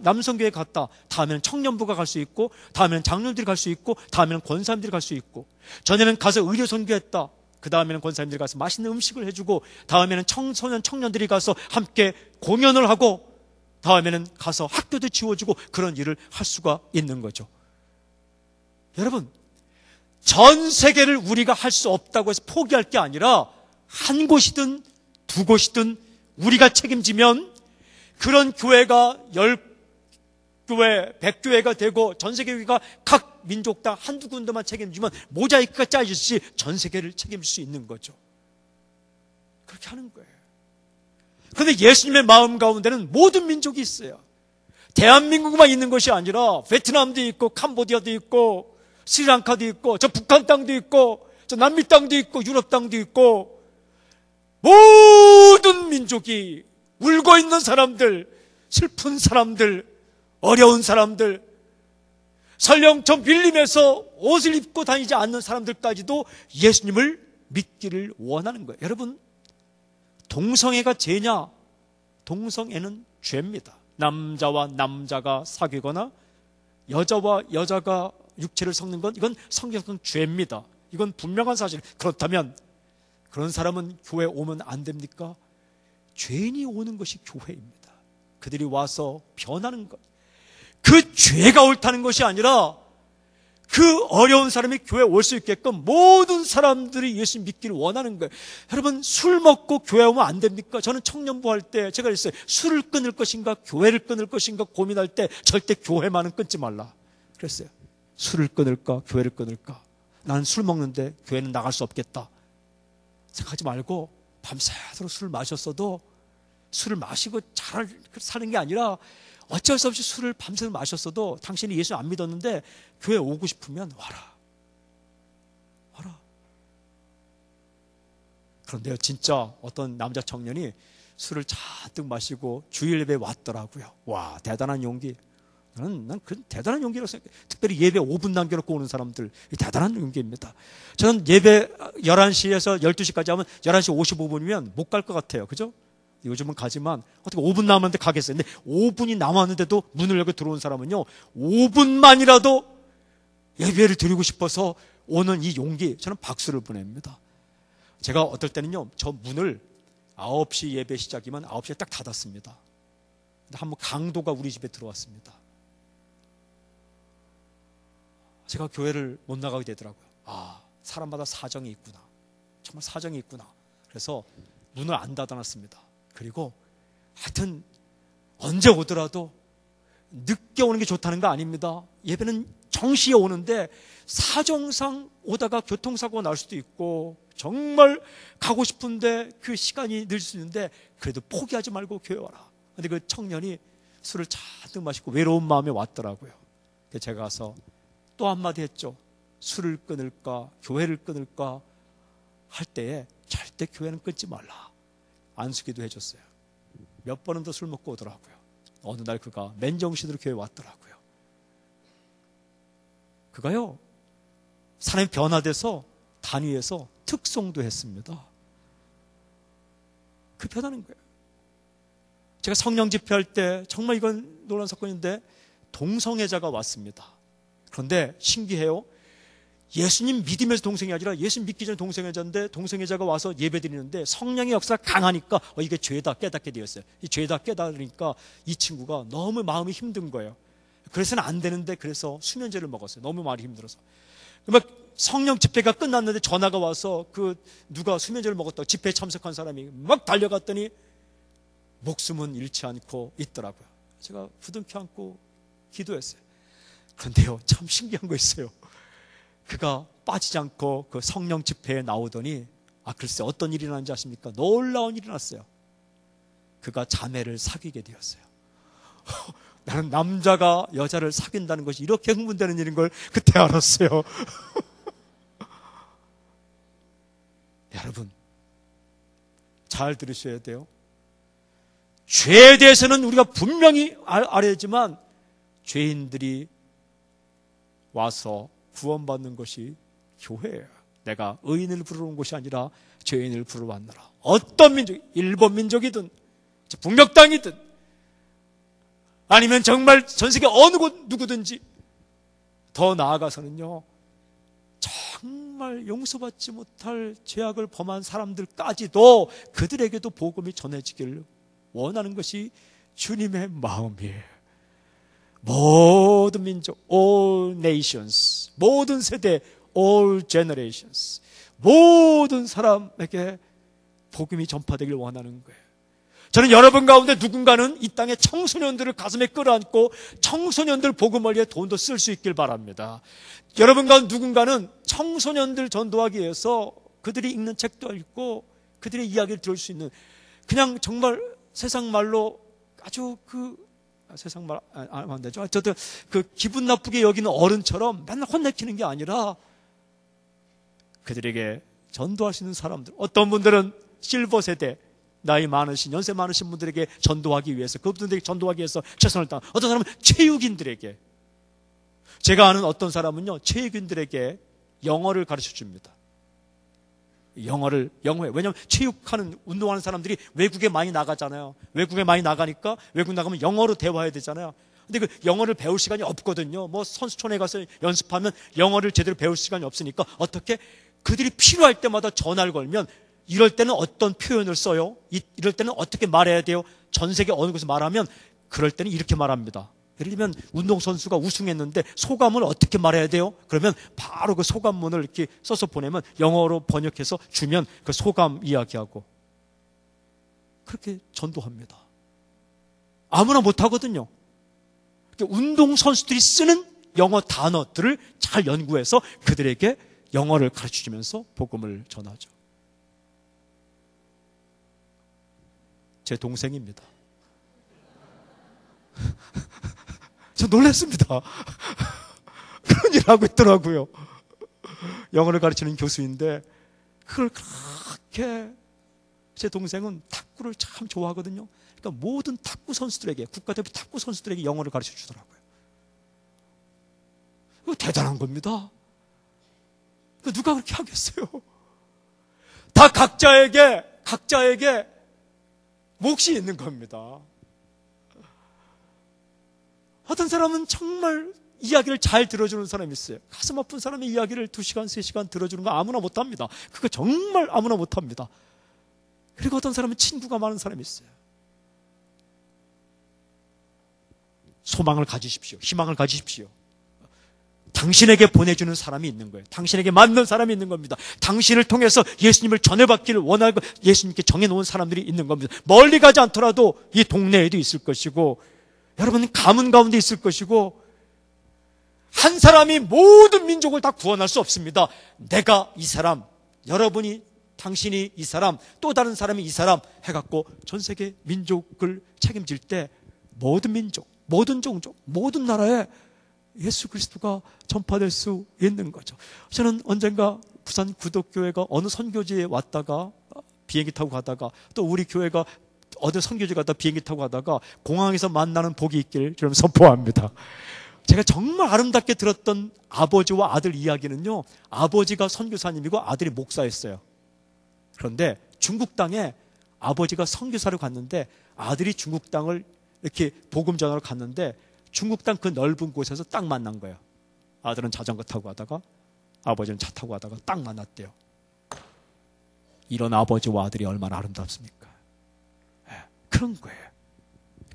남성교회 갔다. 다음에는 청년부가 갈 수 있고, 다음에는 장로들이 갈 수 있고, 다음에는 권사님들이 갈 수 있고, 전에는 가서 의료 선교했다. 그 다음에는 권사님들이 가서 맛있는 음식을 해주고, 다음에는 청소년 청년들이 가서 함께 공연을 하고, 다음에는 가서 학교도 지워주고 그런 일을 할 수가 있는 거죠. 여러분, 전 세계를 우리가 할 수 없다고 해서 포기할 게 아니라 한 곳이든 두 곳이든 우리가 책임지면 그런 교회가 10교회, 100교회가 되고 전 세계 교회가 각 민족당 한두 군데만 책임지면 모자이크가 짜지듯이 전 세계를 책임질 수 있는 거죠. 그렇게 하는 거예요. 그런데 예수님의 마음 가운데는 모든 민족이 있어요. 대한민국만 있는 것이 아니라 베트남도 있고 캄보디아도 있고 스리랑카도 있고 저 북한 땅도 있고 저 남미 땅도 있고 유럽 땅도 있고 모든 민족이 울고 있는 사람들, 슬픈 사람들, 어려운 사람들, 설령 저 밀림에서 옷을 입고 다니지 않는 사람들까지도 예수님을 믿기를 원하는 거예요. 여러분, 동성애가 죄냐? 동성애는 죄입니다. 남자와 남자가 사귀거나 여자와 여자가 육체를 섞는 건 이건 성경상 죄입니다. 이건 분명한 사실. 그렇다면 그런 사람은 교회 오면 안 됩니까? 죄인이 오는 것이 교회입니다. 그들이 와서 변하는 것. 그 죄가 옳다는 것이 아니라 그 어려운 사람이 교회에 올 수 있게끔 모든 사람들이 예수 믿기를 원하는 거예요. 여러분, 술 먹고 교회 오면 안 됩니까? 저는 청년부 할 때 제가 그랬어요. 술을 끊을 것인가 교회를 끊을 것인가 고민할 때 절대 교회만은 끊지 말라 그랬어요. 술을 끊을까 교회를 끊을까? 나는 술 먹는데 교회는 나갈 수 없겠다 생각하지 말고 밤새도록 술을 마셨어도 술을 마시고 잘 사는 게 아니라 어쩔 수 없이 술을 밤새도록 마셨어도 당신이 예수 안 믿었는데 교회 오고 싶으면 와라. 그런데요, 진짜 어떤 남자 청년이 술을 잔뜩 마시고 주일 예배에 왔더라고요. 와, 대단한 용기. 난 그 대단한 용기라고 생각해요. 특별히 예배 5분 남겨놓고 오는 사람들, 대단한 용기입니다. 저는 예배 11시에서 12시까지 하면 11시 55분이면 못 갈 것 같아요. 그죠? 요즘은 가지만 어떻게 5분 남았는데 가겠어요. 근데 5분이 남았는데도 문을 열고 들어온 사람은요, 5분만이라도 예배를 드리고 싶어서 오는 이 용기, 저는 박수를 보냅니다. 제가 어떨 때는요, 저 문을 9시 예배 시작이면 9시에 딱 닫았습니다. 근데 한번 강도가 우리 집에 들어왔습니다. 제가 교회를 못 나가게 되더라고요. 사람마다 사정이 있구나. 정말 사정이 있구나. 그래서 문을 안 닫아놨습니다. 그리고 하여튼 언제 오더라도 늦게 오는 게 좋다는 거 아닙니다. 예배는 정시에 오는데 사정상 오다가 교통사고가 날 수도 있고 정말 가고 싶은데 그 시간이 늘 수 있는데 그래도 포기하지 말고 교회 와라. 근데 그 청년이 술을 잔뜩 마시고 외로운 마음에 왔더라고요. 그래서 제가 가서 또 한마디 했죠. 술을 끊을까 교회를 끊을까 할 때에 절대 교회는 끊지 말라. 안수기도 해줬어요. 몇 번은 더 술 먹고 오더라고요. 어느 날 그가 맨정신으로 교회에 왔더라고요. 그가요, 사람이 변화돼서 단위에서 특송도 했습니다. 그 변하는 거예요. 제가 성령 집회할 때 정말 이건 놀라운 사건인데 동성애자가 왔습니다. 그런데 신기해요. 예수님 믿으면서 동성애가 아니라 예수님 믿기 전에 동성애자인데 동성애자가 와서 예배드리는데 성령의 역사가 강하니까 이게 죄다 깨닫게 되었어요. 이 죄다 깨달으니까 이 친구가 너무 마음이 힘든 거예요. 그래서는 안 되는데 그래서 수면제를 먹었어요. 너무 많이 힘들어서. 막 성령 집회가 끝났는데 전화가 와서 누가 수면제를 먹었다고 집회에 참석한 사람이 막 달려갔더니 목숨은 잃지 않고 있더라고요. 제가 부둥켜 안고 기도했어요. 그런데요, 참 신기한 거 있어요. 그가 빠지지 않고 그 성령 집회에 나오더니 글쎄 어떤 일이 일어났는지 아십니까? 놀라운 일이 일어났어요. 그가 자매를 사귀게 되었어요. 나는 남자가 여자를 사귄다는 것이 이렇게 흥분되는 일인 걸 그때 알았어요. 여러분, 잘 들으셔야 돼요. 죄에 대해서는 우리가 분명히 알아야지만 죄인들이 와서 구원받는 것이 교회예요. 내가 의인을 부르러 온 것이 아니라 죄인을 부르러 왔노라. 어떤 민족, 일본 민족이든 북녘 땅이든 아니면 정말 전 세계 어느 곳 누구든지 더 나아가서는요, 정말 용서받지 못할 죄악을 범한 사람들까지도 그들에게도 복음이 전해지기를 원하는 것이 주님의 마음이에요. 모든 민족, all nations, 모든 세대, all generations, 모든 사람에게 복음이 전파되길 원하는 거예요. 저는 여러분 가운데 누군가는 이 땅의 청소년들을 가슴에 끌어안고 청소년들 복음을 위해 돈도 쓸 수 있길 바랍니다. 여러분 가운데 누군가는 청소년들 전도하기 위해서 그들이 읽는 책도 읽고 그들의 이야기를 들을 수 있는, 그냥 정말 세상 말로 아주 세상 말 안 되죠. 저도 기분 나쁘게 여기는 어른처럼 맨날 혼내키는 게 아니라 그들에게 전도할 수 있는 사람들, 어떤 분들은 실버 세대, 나이 많으신, 연세 많으신 분들에게 전도하기 위해서, 그분들에게 전도하기 위해서 최선을 다한, 어떤 사람은 체육인들에게, 제가 아는 어떤 사람은요, 체육인들에게 영어를 가르쳐 줍니다. 영어회. 왜냐하면 체육하는, 운동하는 사람들이 외국에 많이 나가잖아요. 외국에 많이 나가니까 외국 나가면 영어로 대화해야 되잖아요. 근데 그 영어를 배울 시간이 없거든요. 뭐 선수촌에 가서 연습하면 영어를 제대로 배울 시간이 없으니까 어떻게 그들이 필요할 때마다 전화를 걸면, 이럴 때는 어떤 표현을 써요? 이럴 때는 어떻게 말해야 돼요? 전 세계 어느 곳에서 말하면 그럴 때는 이렇게 말합니다. 예를 들면 운동선수가 우승했는데 소감을 어떻게 말해야 돼요? 그러면 바로 그 소감문을 이렇게 써서 보내면 영어로 번역해서 주면 그 소감 이야기하고 그렇게 전도합니다. 아무나 못하거든요. 운동선수들이 쓰는 영어 단어들을 잘 연구해서 그들에게 영어를 가르쳐주면서 복음을 전하죠. 제 동생입니다. 저 놀랐습니다. 그런 일을 하고 있더라고요. 영어를 가르치는 교수인데 그걸 그렇게, 제 동생은 탁구를 참 좋아하거든요. 그러니까 모든 탁구 선수들에게, 국가대표 탁구 선수들에게 영어를 가르쳐 주더라고요. 이거 대단한 겁니다. 누가 그렇게 하겠어요? 다 각자에게 몫이 있는 겁니다. 어떤 사람은 정말 이야기를 잘 들어주는 사람이 있어요. 가슴 아픈 사람의 이야기를 2시간, 3시간 들어주는 거 아무나 못합니다. 그거 정말 아무나 못합니다. 그리고 어떤 사람은 친구가 많은 사람이 있어요. 소망을 가지십시오. 희망을 가지십시오. 당신에게 보내주는 사람이 있는 거예요. 당신에게 맞는 사람이 있는 겁니다. 당신을 통해서 예수님을 전해받기를 원하고 예수님께 정해놓은 사람들이 있는 겁니다. 멀리 가지 않더라도 이 동네에도 있을 것이고, 여러분 가문 가운데 있을 것이고, 한 사람이 모든 민족을 다 구원할 수 없습니다. 내가 이 사람, 여러분이, 당신이 이 사람, 또 다른 사람이 이 사람 해갖고 전 세계 민족을 책임질 때 모든 민족, 모든 종족, 모든 나라에 예수 그리스도가 전파될 수 있는 거죠. 저는 언젠가 부산 구독교회가 어느 선교지에 왔다가 비행기 타고 가다가, 또 우리 교회가 어느 선교지 갔다 비행기 타고 가다가 공항에서 만나는 복이 있기를 좀 선포합니다. 제가 정말 아름답게 들었던 아버지와 아들 이야기는요, 아버지가 선교사님이고 아들이 목사였어요. 그런데 중국 땅에 아버지가 선교사를 갔는데 아들이 중국 땅을 이렇게 복음 전하러 갔는데 중국 땅 그 넓은 곳에서 딱 만난 거예요. 아들은 자전거 타고 가다가 아버지는 차 타고 가다가 딱 만났대요. 이런 아버지와 아들이 얼마나 아름답습니까? 그런 거예요.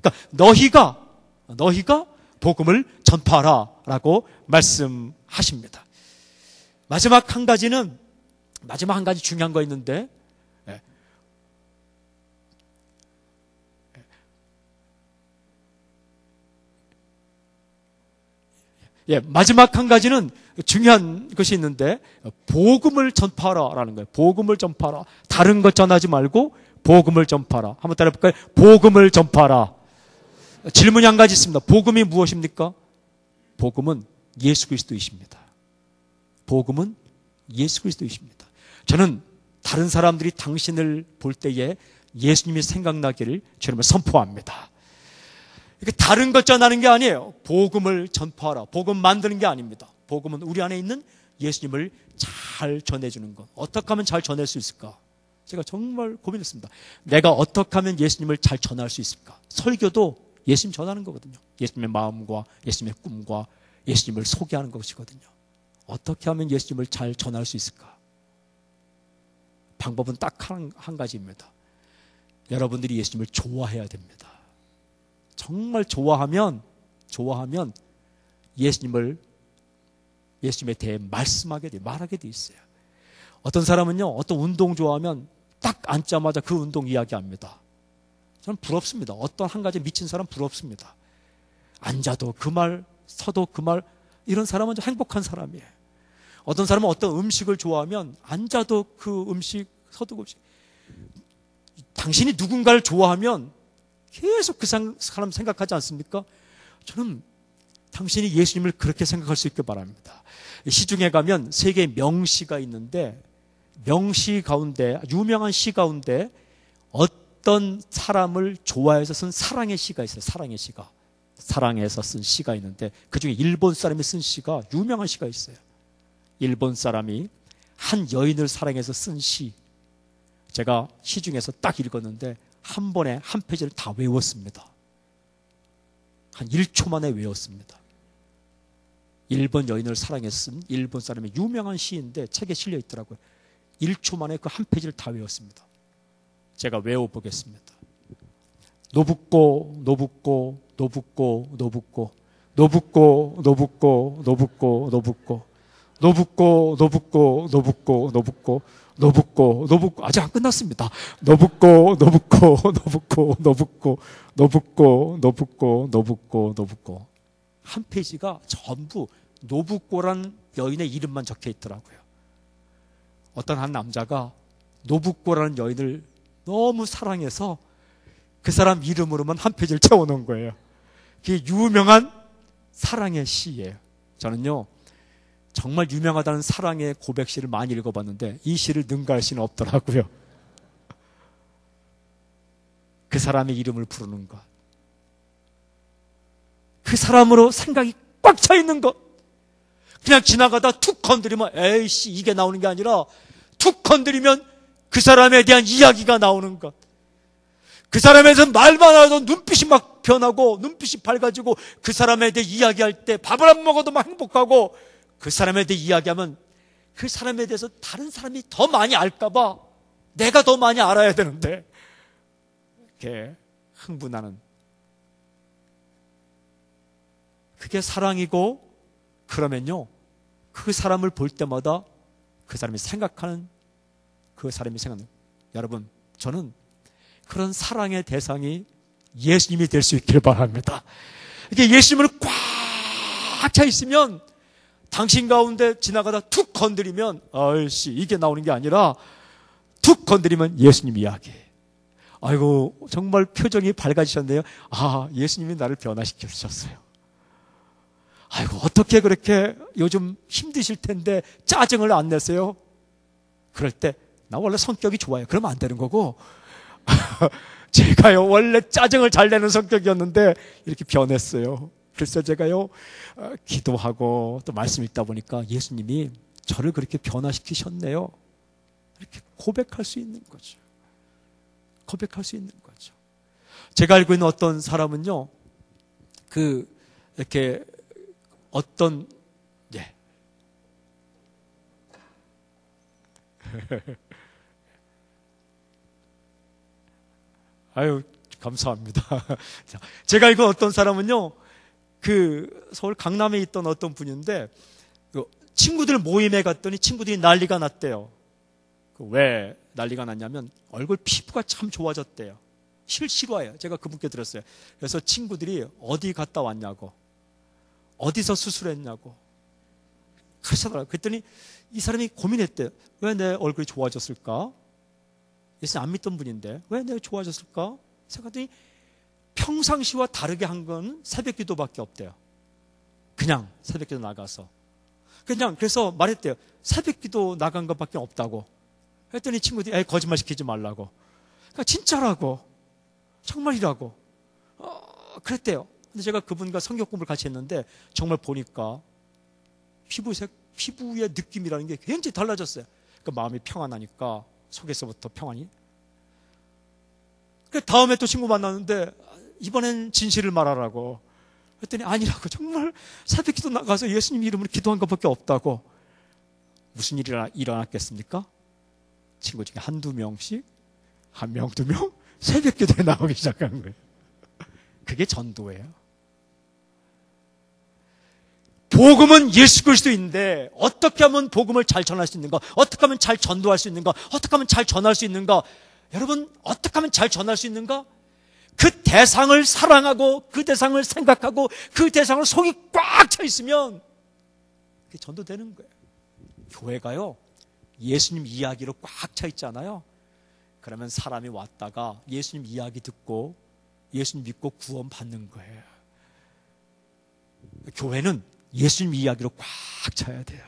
그러니까 너희가 복음을 전파하라라고 말씀하십니다. 마지막 한 가지 중요한 거 있는데, 마지막 한 가지는 중요한 것이 있는데, 복음을 전파하라라는 거예요. 복음을 전파하라. 다른 것 전하지 말고 복음을 전파하라. 한번 따라해볼까요? 복음을 전파하라. 질문이 한 가지 있습니다. 복음이 무엇입니까? 복음은 예수 그리스도이십니다. 복음은 예수 그리스도이십니다. 저는 다른 사람들이 당신을 볼 때에 예수님이 생각나기를 주님을 선포합니다. 다른 것 전하는 게 아니에요. 복음을 전파하라. 복음 만드는 게 아닙니다. 복음은 우리 안에 있는 예수님을 잘 전해주는 것. 어떻게 하면 잘 전할 수 있을까? 제가 정말 고민했습니다. 내가 어떻게 하면 예수님을 잘 전할 수 있을까? 설교도 예수님 전하는 거거든요. 예수님의 마음과 예수님의 꿈과 예수님을 소개하는 것이거든요. 어떻게 하면 예수님을 잘 전할 수 있을까? 방법은 딱 한 가지입니다. 여러분들이 예수님을 좋아해야 됩니다. 정말 좋아하면 예수님에 대해 말씀하게 돼, 말하게 돼 있어요. 어떤 사람은요, 어떤 운동 좋아하면 딱 앉자마자 그 운동 이야기합니다. 저는 부럽습니다. 어떤 한 가지에 미친 사람 부럽습니다. 앉아도 그 말, 서도 그 말, 이런 사람은 행복한 사람이에요. 어떤 사람은 어떤 음식을 좋아하면 앉아도 그 음식, 서도 그 음식. 당신이 누군가를 좋아하면 계속 그 사람 생각하지 않습니까? 저는 당신이 예수님을 그렇게 생각할 수 있길 바랍니다. 시중에 가면 세 개의 명시가 있는데, 명시 가운데, 유명한 시 가운데 어떤 사람을 좋아해서 쓴 사랑의 시가 있어요. 사랑의 시가. 사랑해서 쓴 시가 있는데, 그 중에 일본 사람이 쓴 시가, 유명한 시가 있어요. 일본 사람이 한 여인을 사랑해서 쓴 시. 제가 시중에서 딱 읽었는데 한 번에 한 페이지를 다 외웠습니다. 한 1초 만에 외웠습니다. 일본 여인을 사랑해서 쓴 일본 사람의 유명한 시인데 책에 실려 있더라고요. 1초 만에 그 한 페이지를 다 외웠습니다. 제가 외워보겠습니다. 노붓고 노붓고 노붓고 노붓고 노붓고 노붓고 노붓고 노붓고 노붓고 노붓고 노붓고 노붓고 노붓고 노붓고 아직 안 끝났습니다. 노붓고 노붓고 노붓고 노붓고 노붓고 노붓고 노붓고 노붓고 한 페이지가 전부 노붓고란 여인의 이름만 적혀 있더라고요. 어떤 한 남자가 노붓고라는 여인을 너무 사랑해서 그 사람 이름으로만 한 페이지를 채워놓은 거예요. 그게 유명한 사랑의 시예요. 저는요, 정말 유명하다는 사랑의 고백시를 많이 읽어봤는데 이 시를 능가할 시는 없더라고요. 그 사람의 이름을 부르는 것, 그 사람으로 생각이 꽉 차 있는 것, 그냥 지나가다 툭 건드리면 에이씨 이게 나오는 게 아니라 툭 건드리면 그 사람에 대한 이야기가 나오는 것, 그 사람에 대해서 말만 하도 눈빛이 막 변하고 눈빛이 밝아지고 그 사람에 대해 이야기할 때 밥을 안 먹어도 막 행복하고, 그 사람에 대해 이야기하면 그 사람에 대해서 다른 사람이 더 많이 알까봐 내가 더 많이 알아야 되는데 이렇게 흥분하는, 그게 사랑이고, 그러면요 그 사람을 볼 때마다 그 사람이 생각하는, 그 사람이 생각하는, 여러분 저는 그런 사랑의 대상이 예수님이 될 수 있기를 바랍니다. 이게 예수님을 꽉 차 있으면 당신 가운데 지나가다 툭 건드리면 아이씨 이게 나오는 게 아니라 툭 건드리면 예수님 이야기. 아이고 정말 표정이 밝아지셨네요. 아, 예수님이 나를 변화시켜 주셨어요. 아이고 어떻게 그렇게 요즘 힘드실 텐데 짜증을 안 내세요? 그럴 때 나 원래 성격이 좋아요. 그러면 안 되는 거고 제가요 원래 짜증을 잘 내는 성격이었는데 이렇게 변했어요. 그래서 제가요 기도하고 또 말씀 읽다 보니까 예수님이 저를 그렇게 변화시키셨네요. 이렇게 고백할 수 있는 거죠. 고백할 수 있는 거죠. 제가 알고 있는 어떤 사람은요, 그 이렇게 어떤, 예. 아유, 감사합니다. 제가 이거 어떤 사람은요, 서울 강남에 있던 어떤 분인데, 친구들 모임에 갔더니 친구들이 난리가 났대요. 왜 난리가 났냐면, 얼굴 피부가 참 좋아졌대요. 실화예요. 제가 그분께 들었어요. 그래서 친구들이 어디 갔다 왔냐고, 어디서 수술했냐고, 그러시더라고요. 그랬더니 이 사람이 고민했대요. 왜 내 얼굴이 좋아졌을까? 예수님 안 믿던 분인데 왜 내가 좋아졌을까? 생각했더니 평상시와 다르게 한 건 새벽 기도밖에 없대요. 그냥 새벽 기도 나가서. 그래서 말했대요. 새벽 기도 나간 것밖에 없다고. 했더니 친구들이 거짓말 시키지 말라고. 그러니까 진짜라고. 정말이라고. 그랬대요. 근데 제가 그분과 성경 공부를 같이 했는데 정말 보니까 피부의 느낌이라는 게 굉장히 달라졌어요. 그 마음이 평안하니까 속에서부터 평안이. 그 다음에 또 친구 만났는데 이번엔 진실을 말하라고. 그랬더니 아니라고. 정말 새벽 기도 나가서 예수님 이름으로 기도한 것밖에 없다고. 무슨 일이 일어났겠습니까? 친구 중에 한두 명씩, 한 명, 두 명, 새벽 기도에 나오기 시작한 거예요. 그게 전도예요. 복음은 예수 그리스도인데 어떻게 하면 복음을 잘 전할 수 있는가? 어떻게 하면 잘 전도할 수 있는가? 어떻게 하면 잘 전할 수 있는가? 여러분, 어떻게 하면 잘 전할 수 있는가? 그 대상을 사랑하고 그 대상을 생각하고 그 대상을 속이 꽉 차 있으면 그게 전도되는 거예요. 교회가요, 예수님 이야기로 꽉 차 있잖아요. 그러면 사람이 왔다가 예수님 이야기 듣고 예수님 믿고 구원 받는 거예요. 교회는 예수님 이야기로 꽉 차야 돼요.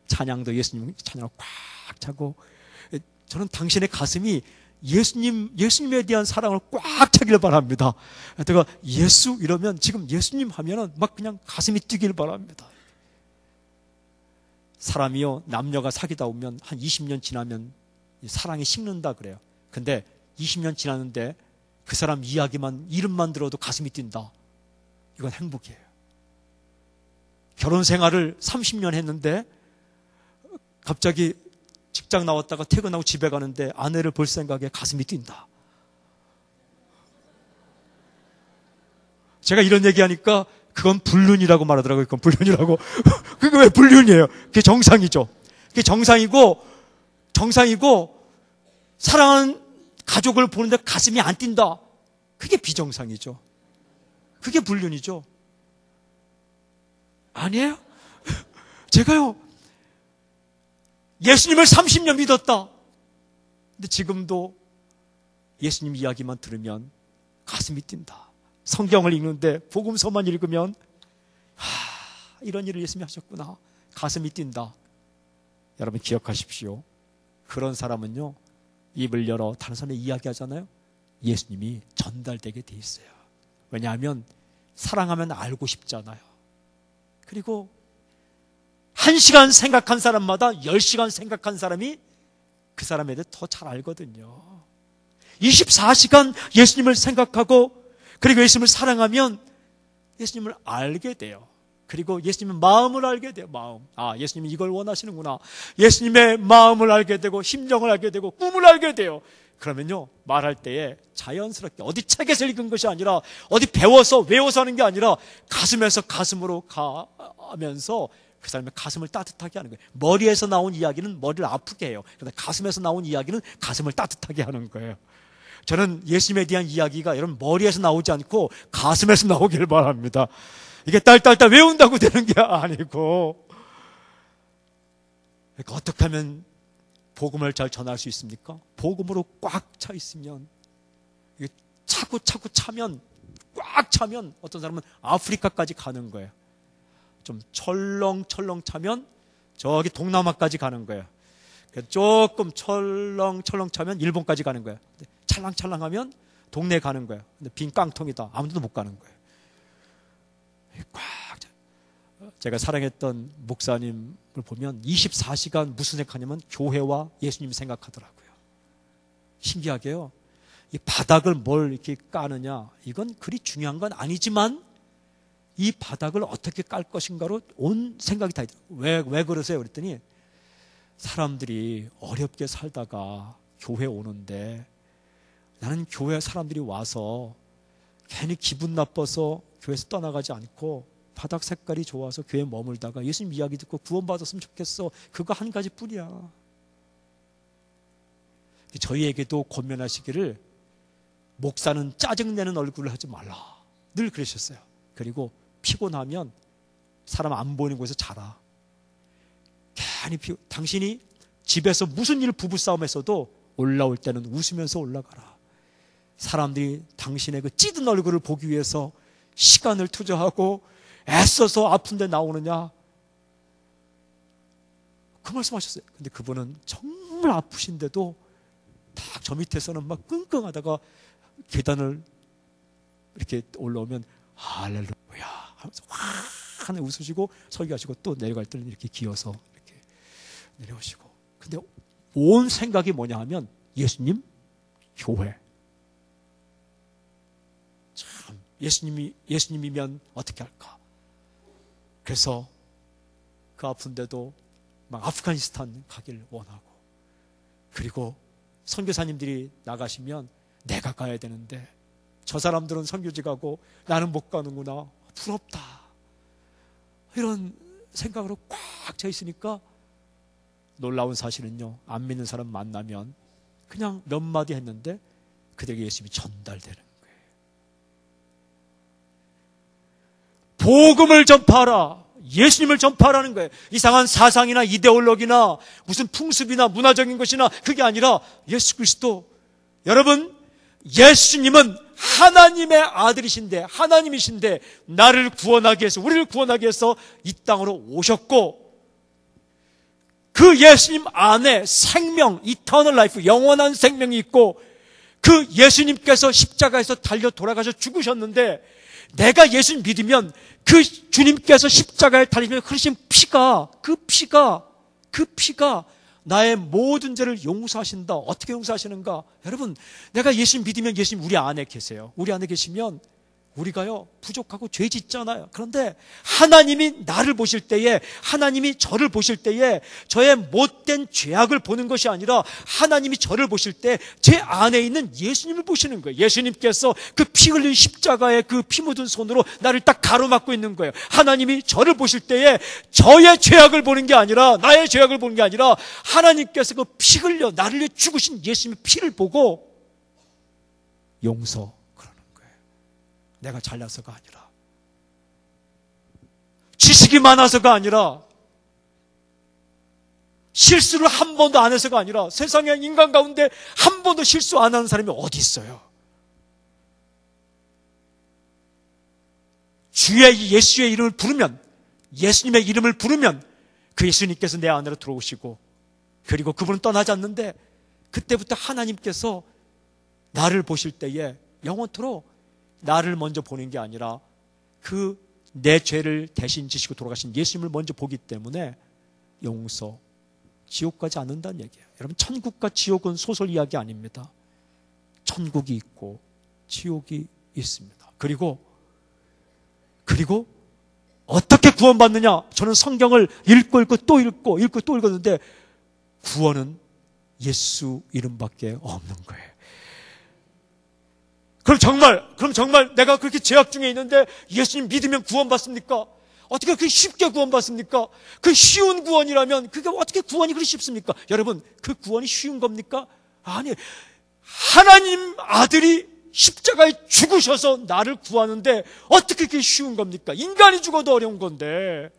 찬양도 예수님 찬양으로 꽉 차고. 저는 당신의 가슴이 예수님에 대한 사랑을 꽉 차기를 바랍니다. 내가 예수 이러면 지금 예수님 하면은 막 그냥 가슴이 뛰길 바랍니다. 사람이요, 남녀가 사귀다 보면 한 20년 지나면 사랑이 식는다 그래요. 근데 20년 지났는데 그 사람 이름만 들어도 가슴이 뛴다. 이건 행복이에요. 결혼 생활을 30년 했는데 갑자기 직장 나왔다가 퇴근하고 집에 가는데 아내를 볼 생각에 가슴이 뛴다. 제가 이런 얘기하니까 그건 불륜이라고 말하더라고요. 그건 불륜이라고. 그게 왜 불륜이에요? 그게 정상이죠. 그게 정상이고 사랑하는 가족을 보는데 가슴이 안 뛴다. 그게 비정상이죠. 그게 불륜이죠. 아니에요? 제가요, 예수님을 30년 믿었다. 근데 지금도 예수님 이야기만 들으면 가슴이 뛴다. 성경을 읽는데 복음서만 읽으면 이런 일을 예수님이 하셨구나. 가슴이 뛴다. 여러분 기억하십시오. 그런 사람은요, 입을 열어 다른 사람이 이야기하잖아요. 예수님이 전달되게 돼 있어요. 왜냐하면 사랑하면 알고 싶잖아요. 그리고 1시간 생각한 사람마다 10시간 생각한 사람이 그 사람에 대해 더 잘 알거든요. 24시간 예수님을 생각하고 그리고 예수님을 사랑하면 예수님을 알게 돼요. 그리고 예수님의 마음을 알게 돼요. 마음. 예수님이 이걸 원하시는구나. 예수님의 마음을 알게 되고 심정을 알게 되고 꿈을 알게 돼요. 그러면요, 말할 때에 자연스럽게 어디 책에서 읽은 것이 아니라 어디 배워서 외워서 하는 게 아니라 가슴에서 가슴으로 가면서 그 사람의 가슴을 따뜻하게 하는 거예요. 머리에서 나온 이야기는 머리를 아프게 해요. 그런데 가슴에서 나온 이야기는 가슴을 따뜻하게 하는 거예요. 저는 예수님에 대한 이야기가 여러분 머리에서 나오지 않고 가슴에서 나오길 바랍니다. 이게 딸딸딸 외운다고 되는 게 아니고. 그러니까 어떻게 하면 복음을 잘 전할 수 있습니까? 복음으로 꽉 차 있으면, 차고 차면, 꽉 차면 어떤 사람은 아프리카까지 가는 거예요. 좀 철렁철렁 차면 저기 동남아까지 가는 거예요. 조금 철렁철렁 차면 일본까지 가는 거예요. 찰랑찰랑하면 동네 가는 거예요. 근데 빈 깡통이다. 아무데도 못 가는 거예요. 꽉. 제가 사랑했던 목사님을 보면 24시간 무슨 생각하냐면 교회와 예수님 생각하더라고요. 신기하게요. 이 바닥을 뭘 이렇게 까느냐, 이건 그리 중요한 건 아니지만 이 바닥을 어떻게 깔 것인가로 온 생각이 다 있더라고요. 왜 그러세요? 그랬더니 사람들이 어렵게 살다가 교회 오는데 나는 교회 사람들이 와서 괜히 기분 나빠서 교회에서 떠나가지 않고 바닥 색깔이 좋아서 교회에 머물다가 예수님 이야기 듣고 구원받았으면 좋겠어. 그거 한 가지뿐이야. 저희에게도 권면하시기를 목사는 짜증내는 얼굴을 하지 말라. 늘 그러셨어요. 그리고 피곤하면 사람 안 보이는 곳에서 자라. 괜히 당신이 집에서 무슨 일 부부싸움에서도 올라올 때는 웃으면서 올라가라. 사람들이 당신의 그 찌든 얼굴을 보기 위해서 시간을 투자하고 애써서 아픈데 나오느냐? 그 말씀하셨어요. 근데 그분은 정말 아프신데도 딱 저 밑에서는 막 끙끙하다가 계단을 이렇게 올라오면 할렐루야 하면서 환히 웃으시고 설교하시고 또 내려갈 때는 이렇게 기어서 이렇게 내려오시고. 근데 온 생각이 뭐냐 하면 예수님, 교회. 참 예수님이면 어떻게 할까? 그래서 그 아픈데도 막 아프가니스탄 가길 원하고, 그리고 선교사님들이 나가시면 내가 가야 되는데 저 사람들은 선교지 가고 나는 못 가는구나, 부럽다, 이런 생각으로 꽉 차 있으니까 놀라운 사실은요, 안 믿는 사람 만나면 그냥 몇 마디 했는데 그들에게 예수님이 전달되는 거예요. 복음을 전파하라, 예수님을 전파하라는 거예요. 이상한 사상이나 이데올로기나 무슨 풍습이나 문화적인 것이나 그게 아니라 예수 그리스도. 여러분, 예수님은 하나님의 아들이신데, 하나님이신데 나를 구원하기 위해서, 우리를 구원하기 위해서 이 땅으로 오셨고, 그 예수님 안에 생명, 이터널 라이프, 영원한 생명이 있고, 그 예수님께서 십자가에서 달려 돌아가셔 죽으셨는데, 내가 예수님 믿으면 그 주님께서 십자가에 달리며 흘리신 피가, 그 피가 나의 모든 죄를 용서하신다. 어떻게 용서하시는가? 여러분, 내가 예수님 믿으면 예수님 우리 안에 계세요. 우리 안에 계시면 우리가요 부족하고 죄 짓잖아요. 그런데 하나님이 나를 보실 때에, 하나님이 저를 보실 때에 저의 못된 죄악을 보는 것이 아니라 하나님이 저를 보실 때 제 안에 있는 예수님을 보시는 거예요. 예수님께서 그 피 흘린 십자가에 그 피 묻은 손으로 나를 딱 가로막고 있는 거예요. 하나님이 저를 보실 때에 저의 죄악을 보는 게 아니라, 나의 죄악을 보는 게 아니라 하나님께서 그 피 흘려 나를 위해 죽으신 예수님의 피를 보고 용서, 내가 잘나서가 아니라, 지식이 많아서가 아니라, 실수를 한 번도 안 해서가 아니라, 세상에 인간 가운데 한 번도 실수 안 하는 사람이 어디 있어요? 주의 예수의 이름을 부르면, 예수님의 이름을 부르면 그 예수님께서 내 안으로 들어오시고, 그리고 그분은 떠나지 않는데, 그때부터 하나님께서 나를 보실 때에 영원토록 나를 먼저 보는 게 아니라 그 내 죄를 대신 지시고 돌아가신 예수님을 먼저 보기 때문에 용서, 지옥 가지 않는다는 얘기예요. 여러분, 천국과 지옥은 소설 이야기 아닙니다. 천국이 있고 지옥이 있습니다. 그리고 어떻게 구원받느냐? 저는 성경을 읽고 또 읽었는데 구원은 예수 이름밖에 없는 거예요. 그럼 정말 내가 그렇게 죄악 중에 있는데 예수님 믿으면 구원받습니까? 어떻게 그렇게 쉽게 구원받습니까? 그 쉬운 구원이라면 그게 어떻게 구원이 그리 쉽습니까? 여러분, 그 구원이 쉬운 겁니까? 아니, 하나님 아들이 십자가에 죽으셔서 나를 구하는데 어떻게 그게 쉬운 겁니까? 인간이 죽어도 어려운 건데,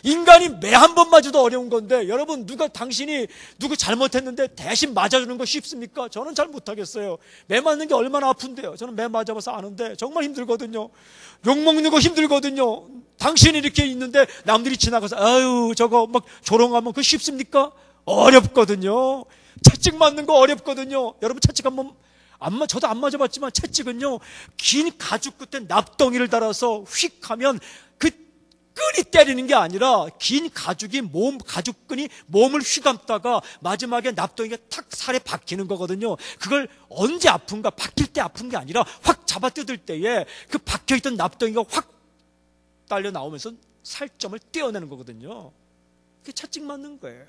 인간이 매 한 번 맞아도 어려운 건데, 여러분, 당신이 누구 잘못했는데 대신 맞아주는 거 쉽습니까? 저는 잘 못하겠어요. 매 맞는 게 얼마나 아픈데요. 저는 매 맞아봐서 아는데 정말 힘들거든요. 욕먹는 거 힘들거든요. 당신이 이렇게 있는데 남들이 지나가서 아유 저거 막 조롱하면 그거 쉽습니까? 어렵거든요. 채찍 맞는 거 어렵거든요. 여러분, 채찍 저도 안 맞아봤지만 채찍은요, 긴 가죽 끝에 납덩이를 달아서 휙 하면 그 끈이 때리는 게 아니라 긴 가죽끈이 몸을 휘감다가 마지막에 납덩이가 탁 살에 박히는 거거든요. 그걸 언제 아픈가? 박힐 때 아픈 게 아니라 확 잡아 뜯을 때에 그 박혀있던 납덩이가 확 딸려 나오면서 살점을 떼어내는 거거든요. 그게 채찍 맞는 거예요.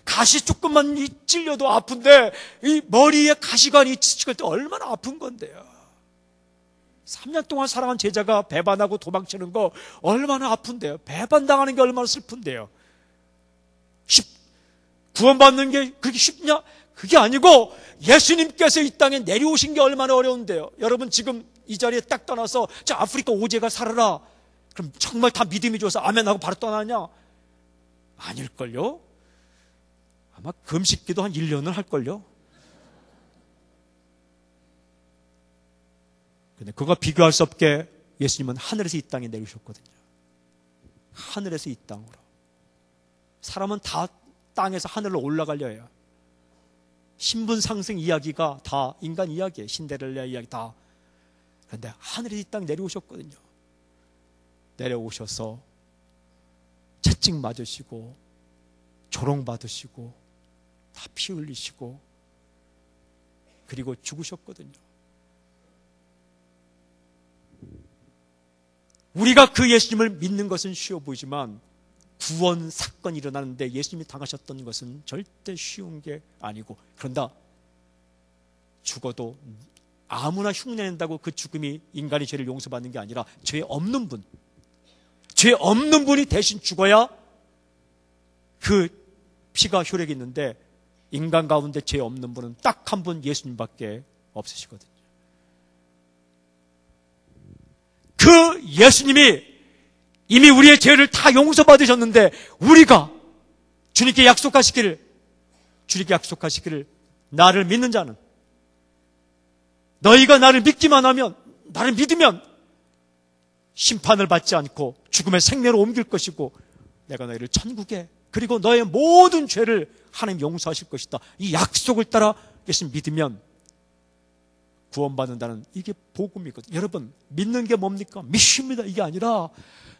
가시 조금만 찔려도 아픈데 이 머리에 가시관이 찍을 때 얼마나 아픈 건데요. 3년 동안 사랑한 제자가 배반하고 도망치는 거 얼마나 아픈데요. 배반당하는 게 얼마나 슬픈데요. 구원받는 게 그렇게 쉽냐? 그게 아니고 예수님께서 이 땅에 내려오신 게 얼마나 어려운데요. 여러분 지금 이 자리에 딱 떠나서 저 아프리카 오제가 살아라. 그럼 정말 다 믿음이 좋아서 아멘하고 바로 떠나냐? 아닐걸요? 아마 금식기도 한 1년은 할걸요? 근데 그거 비교할 수 없게 예수님은 하늘에서 이 땅에 내려오셨거든요. 하늘에서 이 땅으로. 사람은 다 땅에서 하늘로 올라가려 해요. 신분 상승 이야기가 다 인간 이야기예요. 신데렐라 이야기 다. 그런데 하늘에서 이 땅 내려오셨거든요. 내려오셔서 채찍 맞으시고 조롱 받으시고 다 피 흘리시고 그리고 죽으셨거든요. 우리가 그 예수님을 믿는 것은 쉬워 보이지만 구원 사건이 일어나는데 예수님이 당하셨던 것은 절대 쉬운 게 아니고, 그런다 죽어도 아무나 흉내낸다고 그 죽음이 인간의 죄를 용서받는 게 아니라 죄 없는 분이 대신 죽어야 그 피가 효력이 있는데, 인간 가운데 죄 없는 분은 딱 한 분 예수님밖에 없으시거든요. 그 예수님이 이미 우리의 죄를 다 용서받으셨는데 우리가 주님께 약속하시기를 나를 믿는 자는, 너희가 나를 믿기만 하면, 나를 믿으면 심판을 받지 않고 죽음의 생명으로 옮길 것이고 내가 너희를 천국에, 그리고 너의 모든 죄를 하나님 용서하실 것이다. 이 약속을 따라 예수님 믿으면 구원받는다는, 이게 복음이거든요. 여러분, 믿는 게 뭡니까? 믿습니다 이게 아니라,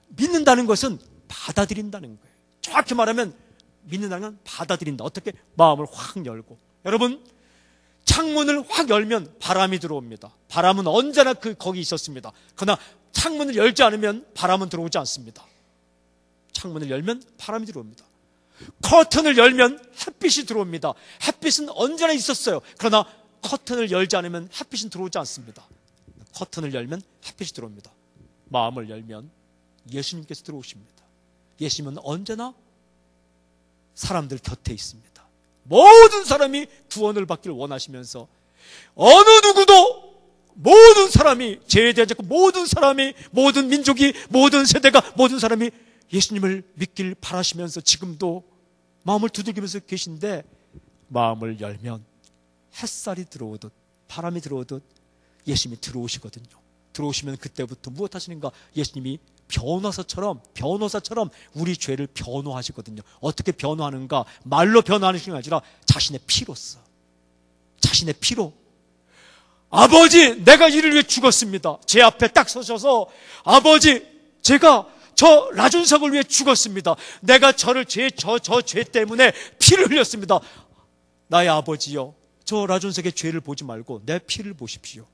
믿는다는 것은 받아들인다는 거예요. 정확히 말하면 믿는다는 건 받아들인다. 어떻게? 마음을 확 열고. 여러분, 창문을 확 열면 바람이 들어옵니다. 바람은 언제나 거기 있었습니다. 그러나 창문을 열지 않으면 바람은 들어오지 않습니다. 창문을 열면 바람이 들어옵니다. 커튼을 열면 햇빛이 들어옵니다. 햇빛은 언제나 있었어요. 그러나 커튼을 열지 않으면 햇빛은 들어오지 않습니다. 커튼을 열면 햇빛이 들어옵니다. 마음을 열면 예수님께서 들어오십니다. 예수님은 언제나 사람들 곁에 있습니다. 모든 사람이 구원을 받기를 원하시면서, 어느 누구도, 모든 사람이, 죄에 대한 모든 사람이, 모든 민족이, 모든 세대가, 모든 사람이 예수님을 믿길 바라시면서 지금도 마음을 두들기면서 계신데, 마음을 열면 햇살이 들어오듯 바람이 들어오듯 예수님이 들어오시거든요. 들어오시면 그때부터 무엇 하시는가? 예수님이 변호사처럼 우리 죄를 변호하시거든요. 어떻게 변호하는가? 말로 변호하는 게 아니라 자신의 피로써, 자신의 피로. 아버지, 내가 이를 위해 죽었습니다. 제 앞에 딱 서셔서, 아버지, 제가 저 라준석을 위해 죽었습니다. 내가 저 죄 때문에 피를 흘렸습니다. 나의 아버지요, 저 라준석의 죄를 보지 말고 내 피를 보십시오.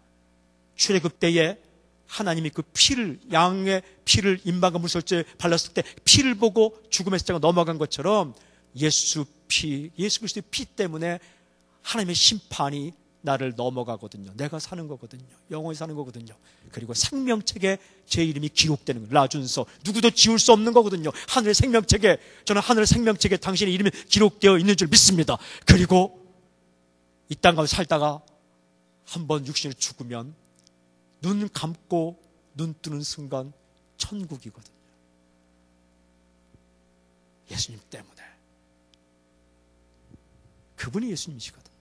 출애굽 때에 하나님이 그 피를, 양의 피를 임방과 물솔죄에 발랐을 때 피를 보고 죽음의 십자가 넘어간 것처럼 예수 그리스도의 피 때문에 하나님의 심판이 나를 넘어가거든요. 내가 사는 거거든요. 영원히 사는 거거든요. 그리고 생명책에 제 이름이 기록되는 거예요. 라준서, 누구도 지울 수 없는 거거든요. 하늘의 생명책에, 저는 하늘의 생명책에 당신의 이름이 기록되어 있는 줄 믿습니다. 그리고 이 땅 가운데 살다가 한번 육신을 죽으면 눈 감고 눈 뜨는 순간 천국이거든요. 예수님 때문에. 그분이 예수님이시거든요.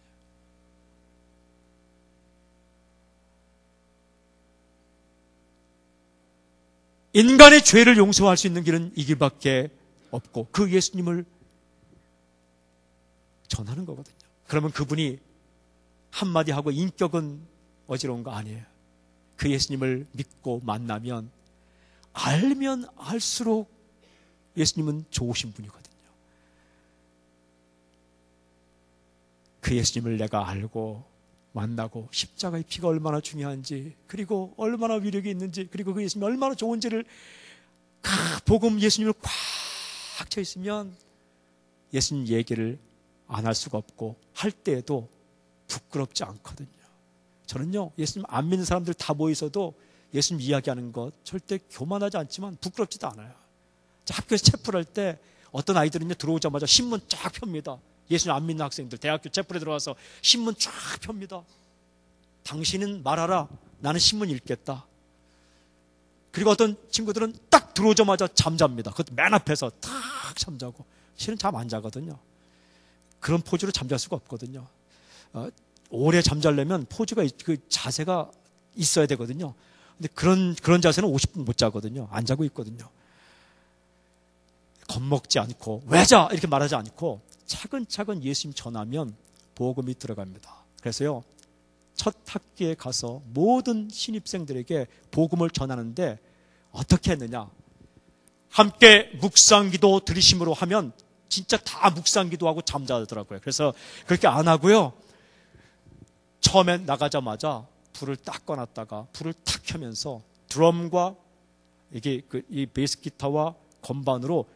인간의 죄를 용서할 수 있는 길은 이 길밖에 없고, 그 예수님을 전하는 거거든요. 그러면 그분이 한마디 하고 인격은 어지러운 거 아니에요. 그 예수님을 믿고 만나면, 알면 알수록 예수님은 좋으신 분이거든요. 그 예수님을 내가 알고 만나고 십자가의 피가 얼마나 중요한지, 그리고 얼마나 위력이 있는지, 그리고 그 예수님이 얼마나 좋은지를 복음 예수님을 꽉 차 있으면 예수님 얘기를 안 할 수가 없고 할 때에도 부끄럽지 않거든요. 저는요, 예수님 안 믿는 사람들 다 모이서도 예수님 이야기하는 것 절대 교만하지 않지만 부끄럽지도 않아요. 학교에서 체플 할 때 어떤 아이들은요, 들어오자마자 신문 쫙 펴니다. 예수님 안 믿는 학생들 대학교 체플에 들어와서 신문 쫙 펴니다. 당신은 말하라, 나는 신문 읽겠다. 그리고 어떤 친구들은 딱 들어오자마자 잠잡니다. 그것도 맨 앞에서 딱 잠자고. 실은 잠 안 자거든요. 그런 포즈로 잠잘 수가 없거든요. 오래 잠자려면 포즈가, 그 자세가 있어야 되거든요. 근데 그런 자세는 50분 못 자거든요. 안 자고 있거든요. 겁먹지 않고, 왜 자! 이렇게 말하지 않고, 차근차근 예수님 전하면 복음이 들어갑니다. 그래서요, 첫 학기에 가서 모든 신입생들에게 복음을 전하는데 어떻게 했느냐? 함께 묵상기도 들으심으로 하면 진짜 다 묵상기도하고 잠자더라고요. 그래서 그렇게 안 하고요, 처음엔 나가자마자 불을 딱 꺼놨다가 불을 탁 켜면서 드럼과 이 베이스 기타와 건반으로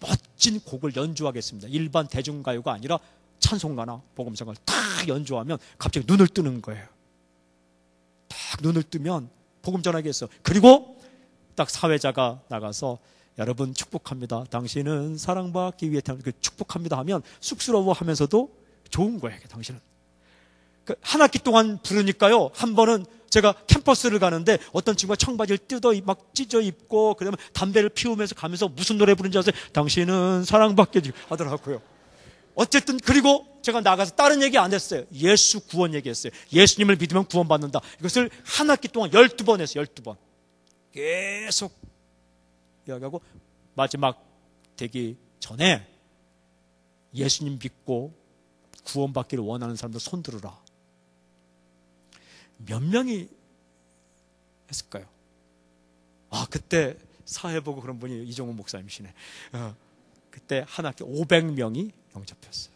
멋진 곡을 연주하겠습니다. 일반 대중가요가 아니라 찬송가나 복음성을 딱 연주하면 갑자기 눈을 뜨는 거예요. 딱 눈을 뜨면 복음 전하겠어. 그리고 딱 사회자가 나가서 여러분 축복합니다. 당신은 사랑받기 위해 태어난, 축복합니다 하면 쑥스러워하면서도 좋은 거예요. 당신은. 한 학기 동안 부르니까요, 한 번은 제가 캠퍼스를 가는데 어떤 친구가 청바지를 막 찢어 입고 그다음에 담배를 피우면서 가면서 무슨 노래 부르는지 아세요? 당신은 사랑받게 하더라고요. 어쨌든 그리고 제가 나가서 다른 얘기 안 했어요. 예수 구원 얘기했어요. 예수님을 믿으면 구원받는다. 이것을 한 학기 동안 12번 했어요. 12번. 계속 이야기하고 마지막 되기 전에 예수님 믿고 구원받기를 원하는 사람들 손 들으라. 몇 명이 했을까요? 그때 사회 보고 그런 분이 이종훈 목사님이시네. 그때 한 학기 500명이 영접했어요.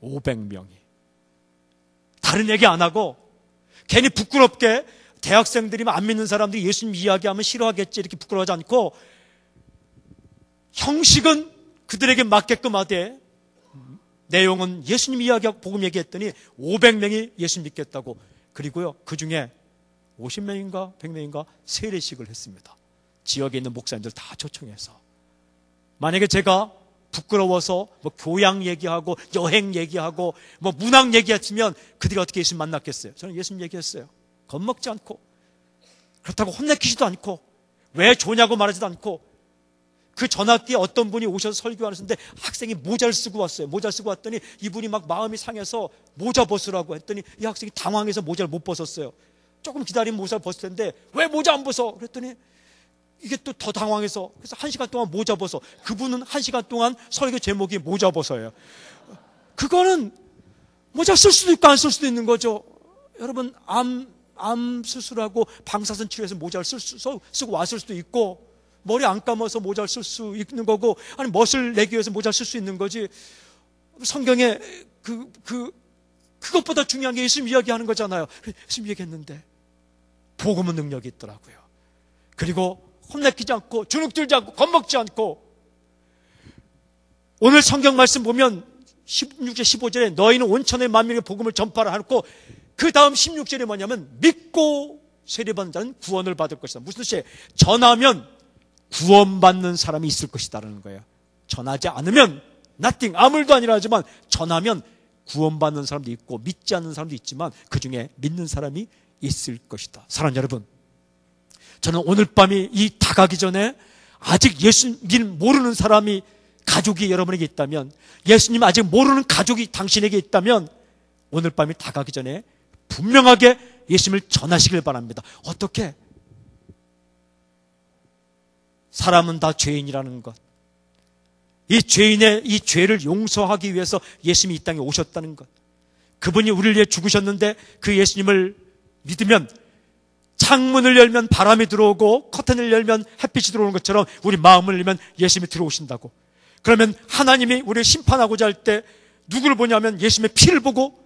500명이. 다른 얘기 안 하고 괜히 부끄럽게 대학생들이면 안 믿는 사람들이 예수님 이야기하면 싫어하겠지 이렇게 부끄러워하지 않고 형식은 그들에게 맞게끔 하되 내용은 예수님 이야기하고 복음 얘기했더니 500명이 예수님 믿겠다고. 그리고요, 그 중에 50명인가 100명인가 세례식을 했습니다. 지역에 있는 목사님들 다 초청해서. 만약에 제가 부끄러워서 교양 얘기하고 여행 얘기하고 문학 얘기했으면 그들이 어떻게 예수님 만났겠어요? 저는 예수님 얘기했어요. 겁먹지 않고, 그렇다고 혼내키지도 않고, 왜 좋냐고 말하지도 않고. 그 전학기에 어떤 분이 오셔서 설교하는데 학생이 모자를 쓰고 왔어요. 모자를 쓰고 왔더니 이분이 막 마음이 상해서 모자 벗으라고 했더니 이 학생이 당황해서 모자를 못 벗었어요. 조금 기다리면 모자를 벗을 텐데 왜 모자 안 벗어? 그랬더니 이게 또 더 당황해서, 그래서 1시간 동안 모자 벗어. 그분은 1시간 동안 설교 제목이 모자 벗어예요. 그거는 모자 쓸 수도 있고 안 쓸 수도 있는 거죠. 여러분, 암 수술하고 방사선 치료해서 모자를 쓰고 왔을 수도 있고, 머리 안 감아서 모자를 쓸 수 있는 거고, 아니 멋을 내기 위해서 모자를 쓸 수 있는 거지. 성경에 그것보다 중요한 게 예수님 이야기하는 거잖아요. 예수님 얘기했는데 복음은 능력이 있더라고요. 그리고 혼내키지 않고 주눅들지 않고 겁먹지 않고. 오늘 성경 말씀 보면 16절 15절에 너희는 온천의 만민의 복음을 전파를 하고, 그 다음 16절에 뭐냐면 믿고 세례받는 자는 구원을 받을 것이다. 무슨 뜻이에요? 전하면 구원받는 사람이 있을 것이다라는 거예요. 전하지 않으면 nothing, 아무 일도 아니라 하지만 전하면 구원받는 사람도 있고 믿지 않는 사람도 있지만 그 중에 믿는 사람이 있을 것이다. 사랑하는 여러분, 저는 오늘 밤이 이 다가기 전에 아직 예수님 모르는 사람이, 가족이 여러분에게 있다면, 예수님 아직 모르는 가족이 당신에게 있다면 오늘 밤이 다가기 전에 분명하게 예수님을 전하시길 바랍니다. 어떻게? 사람은 다 죄인이라는 것, 이 죄인의 이 죄를 용서하기 위해서 예수님이 이 땅에 오셨다는 것, 그분이 우리를 위해 죽으셨는데 그 예수님을 믿으면 창문을 열면 바람이 들어오고 커튼을 열면 햇빛이 들어오는 것처럼 우리 마음을 열면 예수님이 들어오신다고. 그러면 하나님이 우리를 심판하고자 할 때 누구를 보냐면 예수님의 피를 보고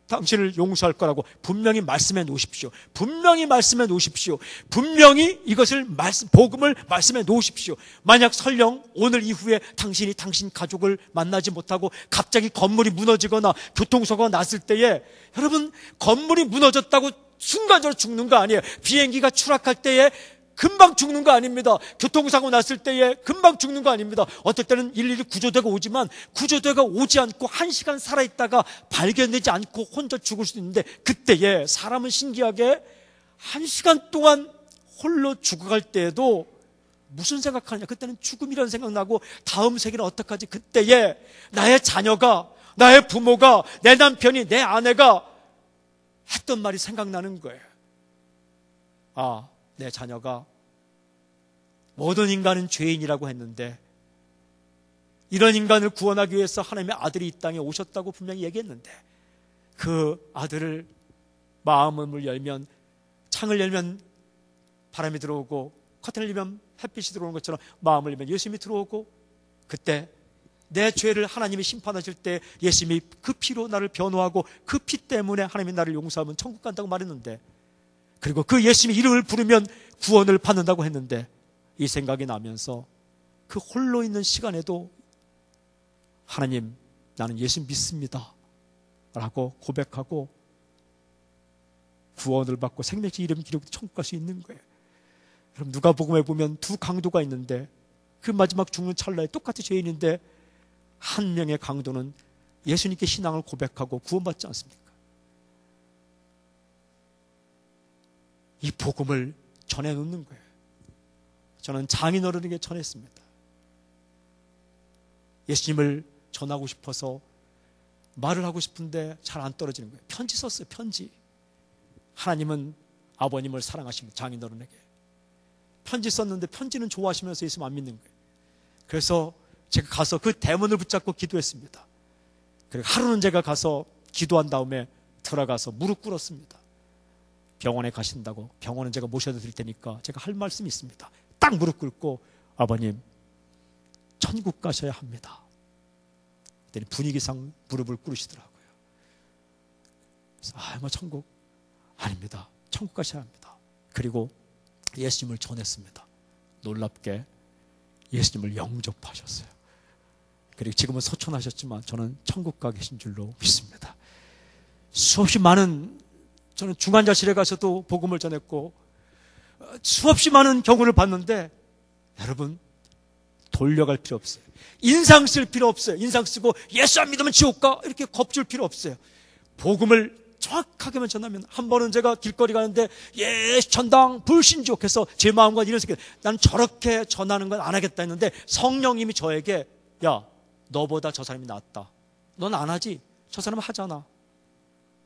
당신을 용서할 거라고 분명히 말씀해 놓으십시오. 분명히 말씀해 놓으십시오. 분명히 이것을 복음을 말씀해 놓으십시오. 만약 설령 오늘 이후에 당신이 당신 가족을 만나지 못하고 갑자기 건물이 무너지거나 교통사고가 났을 때에, 여러분, 건물이 무너졌다고 순간적으로 죽는 거 아니에요. 비행기가 추락할 때에 금방 죽는 거 아닙니다. 교통사고 났을 때에 금방 죽는 거 아닙니다. 어떨 때는 일일이 구조대가 오지만 구조대가 오지 않고 1시간 살아있다가 발견되지 않고 혼자 죽을 수도 있는데, 그때에 사람은 신기하게 1시간 동안 홀로 죽어갈 때에도 무슨 생각하느냐, 그때는 죽음이라는 생각나고 다음 세계는 어떡하지. 그때에 나의 자녀가, 나의 부모가, 내 남편이, 내 아내가 했던 말이 생각나는 거예요. 아, 내 자녀가 모든 인간은 죄인이라고 했는데 이런 인간을 구원하기 위해서 하나님의 아들이 이 땅에 오셨다고 분명히 얘기했는데, 그 아들을 마음을 열면, 창을 열면 바람이 들어오고 커튼을 열면 햇빛이 들어오는 것처럼 마음을 열면 예수님이 들어오고, 그때 내 죄를 하나님이 심판하실 때 예수님이 그 피로 나를 변호하고 그 피 때문에 하나님이 나를 용서하면 천국 간다고 말했는데, 그리고 그 예수님의 이름을 부르면 구원을 받는다고 했는데, 이 생각이 나면서 그 홀로 있는 시간에도 하나님, 나는 예수 믿습니다 라고 고백하고 구원을 받고 생명의 이름 기록돼 천국 갈 수 있는 거예요. 여러분, 누가복음에 보면 두 강도가 있는데 그 마지막 죽는 찰나에 똑같이 죄인인데 한 명의 강도는 예수님께 신앙을 고백하고 구원받지 않습니까? 이 복음을 전해놓는 거예요. 저는 장인어른에게 전했습니다. 예수님을 전하고 싶어서 말을 하고 싶은데 잘 안 떨어지는 거예요. 편지 썼어요. 편지. 하나님은 아버님을 사랑하십니다. 장인어른에게 편지 썼는데 편지는 좋아하시면서 예수님 안 믿는 거예요. 그래서 제가 가서 그 대문을 붙잡고 기도했습니다. 그리고 하루는 제가 가서 기도한 다음에 들어가서 무릎 꿇었습니다. 병원에 가신다고, 병원은 제가 모셔다 드릴 테니까 제가 할 말씀이 있습니다. 딱 무릎 꿇고, 아버님, 천국 가셔야 합니다. 그랬더니 분위기상 무릎을 꿇으시더라고요. 그래서 뭐 천국 아닙니다. 천국 가셔야 합니다. 그리고 예수님을 전했습니다. 놀랍게 예수님을 영접하셨어요. 그리고 지금은 소천하셨지만 저는 천국 가 계신 줄로 믿습니다. 수없이 많은, 저는 중환자실에 가서도 복음을 전했고 수없이 많은 경우를 봤는데, 여러분, 돌려갈 필요 없어요. 인상 쓸 필요 없어요. 인상 쓰고 예수 안 믿으면 지옥 가 이렇게 겁줄 필요 없어요. 복음을 정확하게만 전하면, 한 번은 제가 길거리 가는데 예수 전당 불신족 해서 제 마음과 이런 생각, 난 저렇게 전하는 건 안 하겠다 했는데 성령님이 저에게, 야, 너보다 저 사람이 낫다. 넌 안 하지? 저 사람은 하잖아.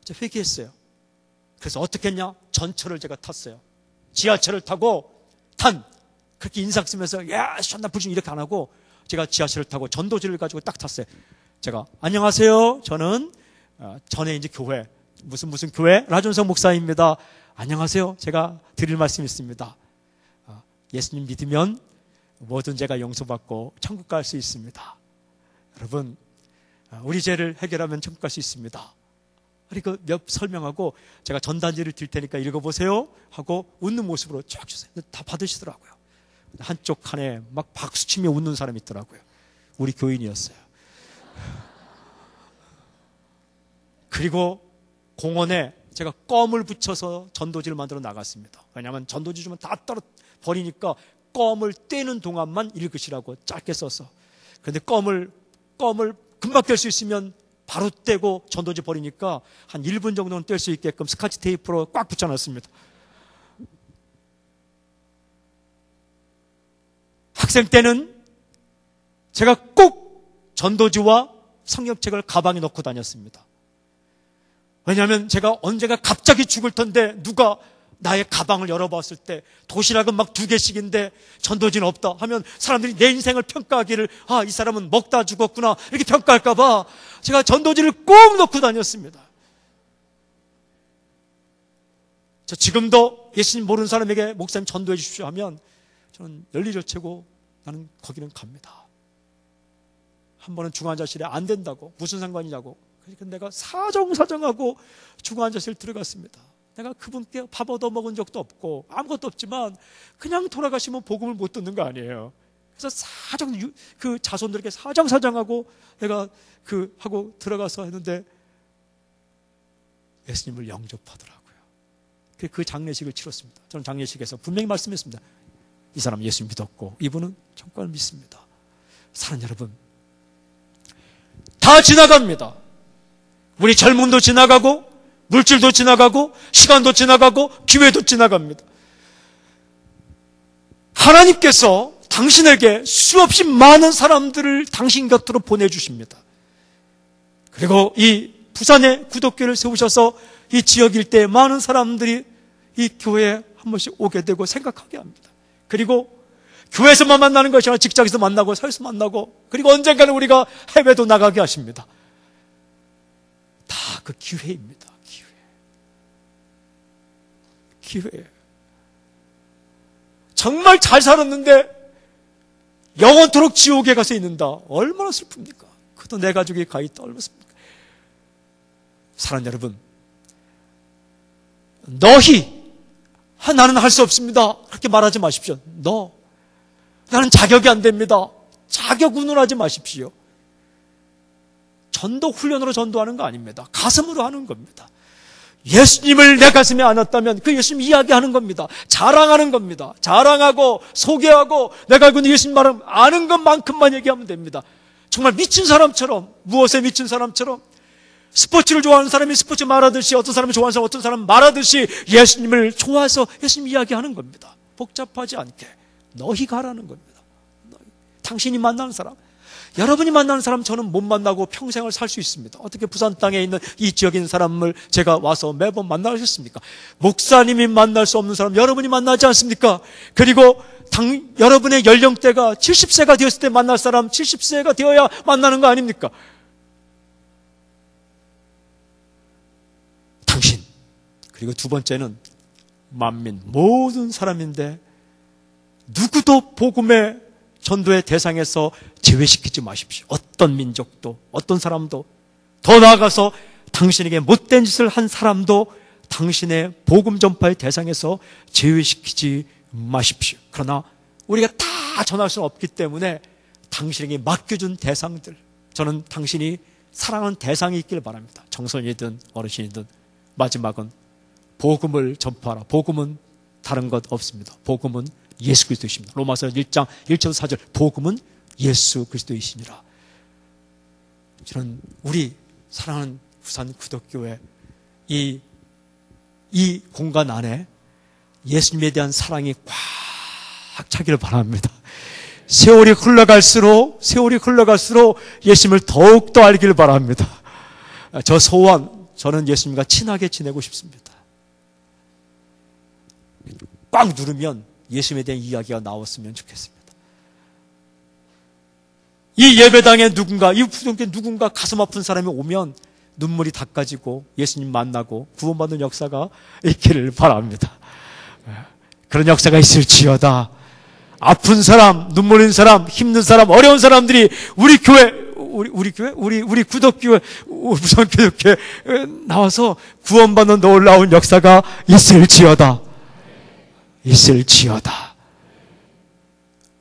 제가 회개했어요. 그래서 어떻게 했냐? 전철을 제가 탔어요. 지하철을 타고 그렇게 인상 쓰면서 야, 전당 불신 이렇게 안 하고, 제가 지하철을 타고 전도지를 가지고 딱 탔어요. 제가, 안녕하세요. 저는 전에 이제 교회, 무슨 교회? 라존성 목사입니다. 안녕하세요. 제가 드릴 말씀이 있습니다. 예수님 믿으면 모든 죄가 용서받고 천국 갈 수 있습니다. 여러분, 우리 죄를 해결하면 천국 갈 수 있습니다. 그리고 몇 설명하고, 제가 전단지를 드릴 테니까 읽어보세요 하고 웃는 모습으로 쫙 주세요. 다 받으시더라고요. 한쪽 칸에 막 박수치며 웃는 사람이 있더라고요. 우리 교인이었어요. 그리고 공원에 제가 껌을 붙여서 전도지를 만들어 나갔습니다. 왜냐하면 전도지 주면 다 떨어 버리니까 껌을 떼는 동안만 읽으시라고 짧게 써서. 그런데 껌을 금방 뗄 수 있으면 바로 떼고 전도지 버리니까 한 1분 정도는 뗄 수 있게끔 스카치 테이프로 꽉 붙여놨습니다. 학생 때는 제가 꼭 전도지와 성경책을 가방에 넣고 다녔습니다. 왜냐하면 제가 언제가 갑자기 죽을 텐데 누가 나의 가방을 열어봤을 때 도시락은 막 2개씩인데 전도지는 없다 하면 사람들이 내 인생을 평가하기를, 아, 이 사람은 먹다 죽었구나 이렇게 평가할까봐 제가 전도지를 꼭 넣고 다녔습니다. 저 지금도 예수님 모르는 사람에게 목사님 전도해 주십시오 하면 저는 열리저치고 나는 거기는 갑니다. 한 번은 중환자실에 안 된다고, 무슨 상관이냐고. 그러니까 내가 사정사정하고 중환자실 들어갔습니다. 내가 그분께 밥 얻어먹은 적도 없고 아무것도 없지만 그냥 돌아가시면 복음을 못 듣는 거 아니에요. 그래서 그 자손들에게 사정사정하고 내가 하고 들어가서 했는데 예수님을 영접하더라고요. 그 장례식을 치렀습니다. 저는 장례식에서 분명히 말씀했습니다. 이 사람 예수 믿었고 이분은 정말 믿습니다. 사랑하는 여러분, 다 지나갑니다. 우리 젊음도 지나가고 물질도 지나가고 시간도 지나가고 기회도 지나갑니다. 하나님께서 당신에게 수없이 많은 사람들을 당신 곁으로 보내주십니다. 그리고 이 부산에 구독교회를 세우셔서 이 지역 일대에 많은 사람들이 이 교회에 한 번씩 오게 되고 생각하게 합니다. 그리고 교회에서만 만나는 것이 아니라 직장에서 만나고 사회에서 만나고 그리고 언젠가는 우리가 해외도 나가게 하십니다. 다 그 기회입니다. 기회. 정말 잘 살았는데 영원토록 지옥에 가서 있는다. 얼마나 슬픕니까? 그도 내 가족이 가 있다. 얼마나 슬픕니까? 사랑하는 여러분, 너희 나는 할 수 없습니다. 그렇게 말하지 마십시오. 나는 자격이 안 됩니다. 자격 운운하지 마십시오. 전도 훈련으로 전도하는 거 아닙니다. 가슴으로 하는 겁니다. 예수님을 내 가슴에 안았다면 그 예수님 이야기하는 겁니다. 자랑하는 겁니다. 자랑하고 소개하고 내가 알고 있는 예수님 말은 아는 것만큼만 얘기하면 됩니다. 정말 미친 사람처럼, 무엇에 미친 사람처럼, 스포츠를 좋아하는 사람이 스포츠 말하듯이, 어떤 사람이 좋아하는 사람 어떤 사람 말하듯이 예수님을 좋아해서 예수님 이야기하는 겁니다. 복잡하지 않게 너희 가라는 겁니다. 당신이 만나는 사람, 여러분이 만나는 사람 저는 못 만나고 평생을 살 수 있습니다. 어떻게 부산 땅에 있는 이 지역에 있는 사람을 제가 와서 매번 만나셨습니까? 목사님이 만날 수 없는 사람 여러분이 만나지 않습니까? 그리고 여러분의 연령대가 70세가 되었을 때 만날 사람 70세가 되어야 만나는 거 아닙니까? 당신. 그리고 두 번째는 만민, 모든 사람인데 누구도 복음의 전도의 대상에서 제외시키지 마십시오. 어떤 민족도, 어떤 사람도, 더 나아가서 당신에게 못된 짓을 한 사람도 당신의 복음 전파의 대상에서 제외시키지 마십시오. 그러나 우리가 다 전할 수는 없기 때문에 당신에게 맡겨준 대상들, 저는 당신이 사랑하는 대상이 있길 바랍니다. 청소년이든 어르신이든 마지막은 복음을 전파하라. 복음은 다른 것 없습니다. 복음은 예수 그리스도이십니다. 로마서 1장 1절 4절 복음은 예수 그리스도이시니라. 저는 우리 사랑하는 부산 구독교회 이 공간 안에 예수님에 대한 사랑이 꽉 차기를 바랍니다. 세월이 흘러갈수록 예수님을 더욱더 알기를 바랍니다. 저 소원, 저는 예수님과 친하게 지내고 싶습니다. 꽉 누르면 예수님에 대한 이야기가 나왔으면 좋겠습니다. 이 예배당에 이 부동교에 누군가 가슴 아픈 사람이 오면 눈물이 닦아지고 예수님 만나고 구원받는 역사가 있기를 바랍니다. 그런 역사가 있을지어다. 아픈 사람, 눈물 흘린 사람, 힘든 사람, 어려운 사람들이 우리 교회, 우리 구독교회, 부산 기독교회 나와서 구원받는 놀라운 역사가 있을지어다.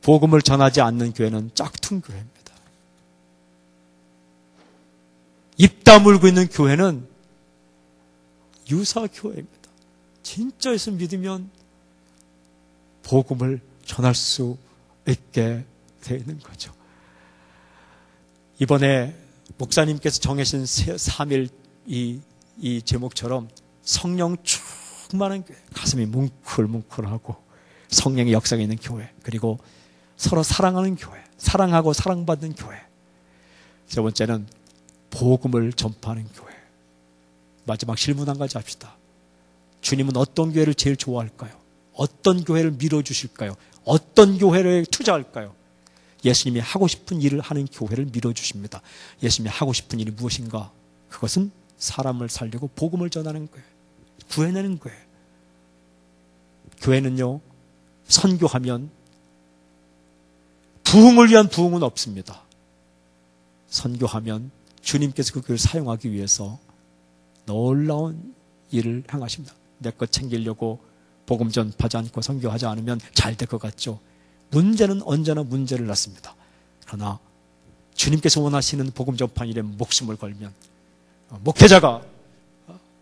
복음을 전하지 않는 교회는 짝퉁 교회입니다. 입 다물고 있는 교회는 유사 교회입니다. 진짜 예수 믿으면 복음을 전할 수 있게 되어 있는 거죠. 이번에 목사님께서 정하신 3일 이 제목처럼 성령 충만한 교회, 가슴이 뭉클뭉클하고 성령의 역사가 있는 교회, 그리고 서로 사랑하는 교회, 사랑하고 사랑받는 교회. 세 번째는 복음을 전파하는 교회. 마지막 질문 한 가지 합시다. 주님은 어떤 교회를 제일 좋아할까요? 어떤 교회를 밀어주실까요? 어떤 교회를 투자할까요? 예수님이 하고 싶은 일을 하는 교회를 밀어주십니다. 예수님이 하고 싶은 일이 무엇인가? 그것은 사람을 살리고 복음을 전하는 거예요. 구해내는 거예요. 교회는요, 선교하면 부흥을 위한 부흥은 없습니다. 선교하면 주님께서 그 교회를 사용하기 위해서 놀라운 일을 행하십니다. 내 것 챙기려고 복음 전파하지 않고 선교하지 않으면 잘 될 것 같죠. 문제는 언제나 문제를 낳습니다. 그러나 주님께서 원하시는 복음 전파 일에 목숨을 걸면 목회자가,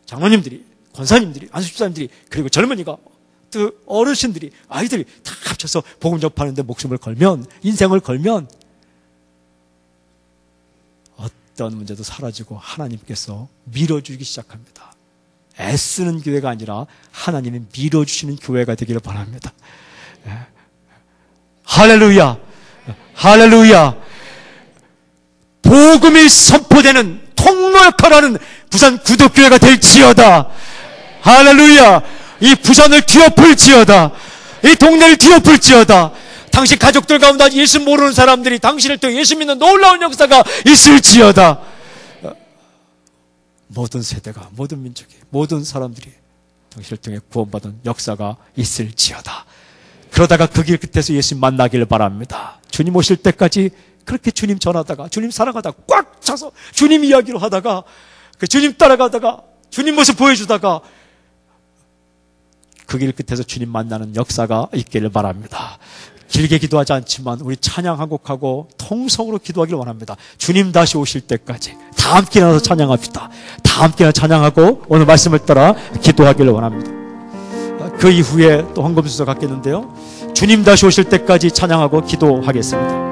장로님들이, 권사님들이, 안수집사님들이, 그리고 젊은이가, 또 어르신들이, 아이들이 다 합쳐서 복음 전파하는데 목숨을 걸면, 인생을 걸면 어떤 문제도 사라지고 하나님께서 밀어주기 시작합니다. 애쓰는 교회가 아니라 하나님이 밀어주시는 교회가 되기를 바랍니다. 할렐루야! 할렐루야! 복음이 선포되는 통로 역할을 하는 부산 구독교회가 될지어다. 할렐루야! 이 부산을 뒤엎을지어다. 이 동네를 뒤엎을지어다. 당신 가족들 가운데 예수 모르는 사람들이 당신을 통해 예수 믿는 놀라운 역사가 있을지어다. 모든 세대가, 모든 민족이, 모든 사람들이 당신을 통해 구원받은 역사가 있을지어다. 그러다가 그 길 끝에서 예수님 만나기를 바랍니다. 주님 오실 때까지 그렇게 주님 전하다가, 주님 사랑하다가 꽉 차서 주님 이야기로 하다가, 그 주님 따라가다가 주님 모습 보여주다가 그 길 끝에서 주님 만나는 역사가 있기를 바랍니다. 길게 기도하지 않지만 우리 찬양 한 곡하고 통성으로 기도하기를 원합니다. 주님 다시 오실 때까지 다 함께 나눠서 찬양합시다. 다 함께 찬양하고 오늘 말씀을 따라 기도하기를 원합니다. 그 이후에 또 헌금순서 갖겠는데요. 주님 다시 오실 때까지 찬양하고 기도하겠습니다.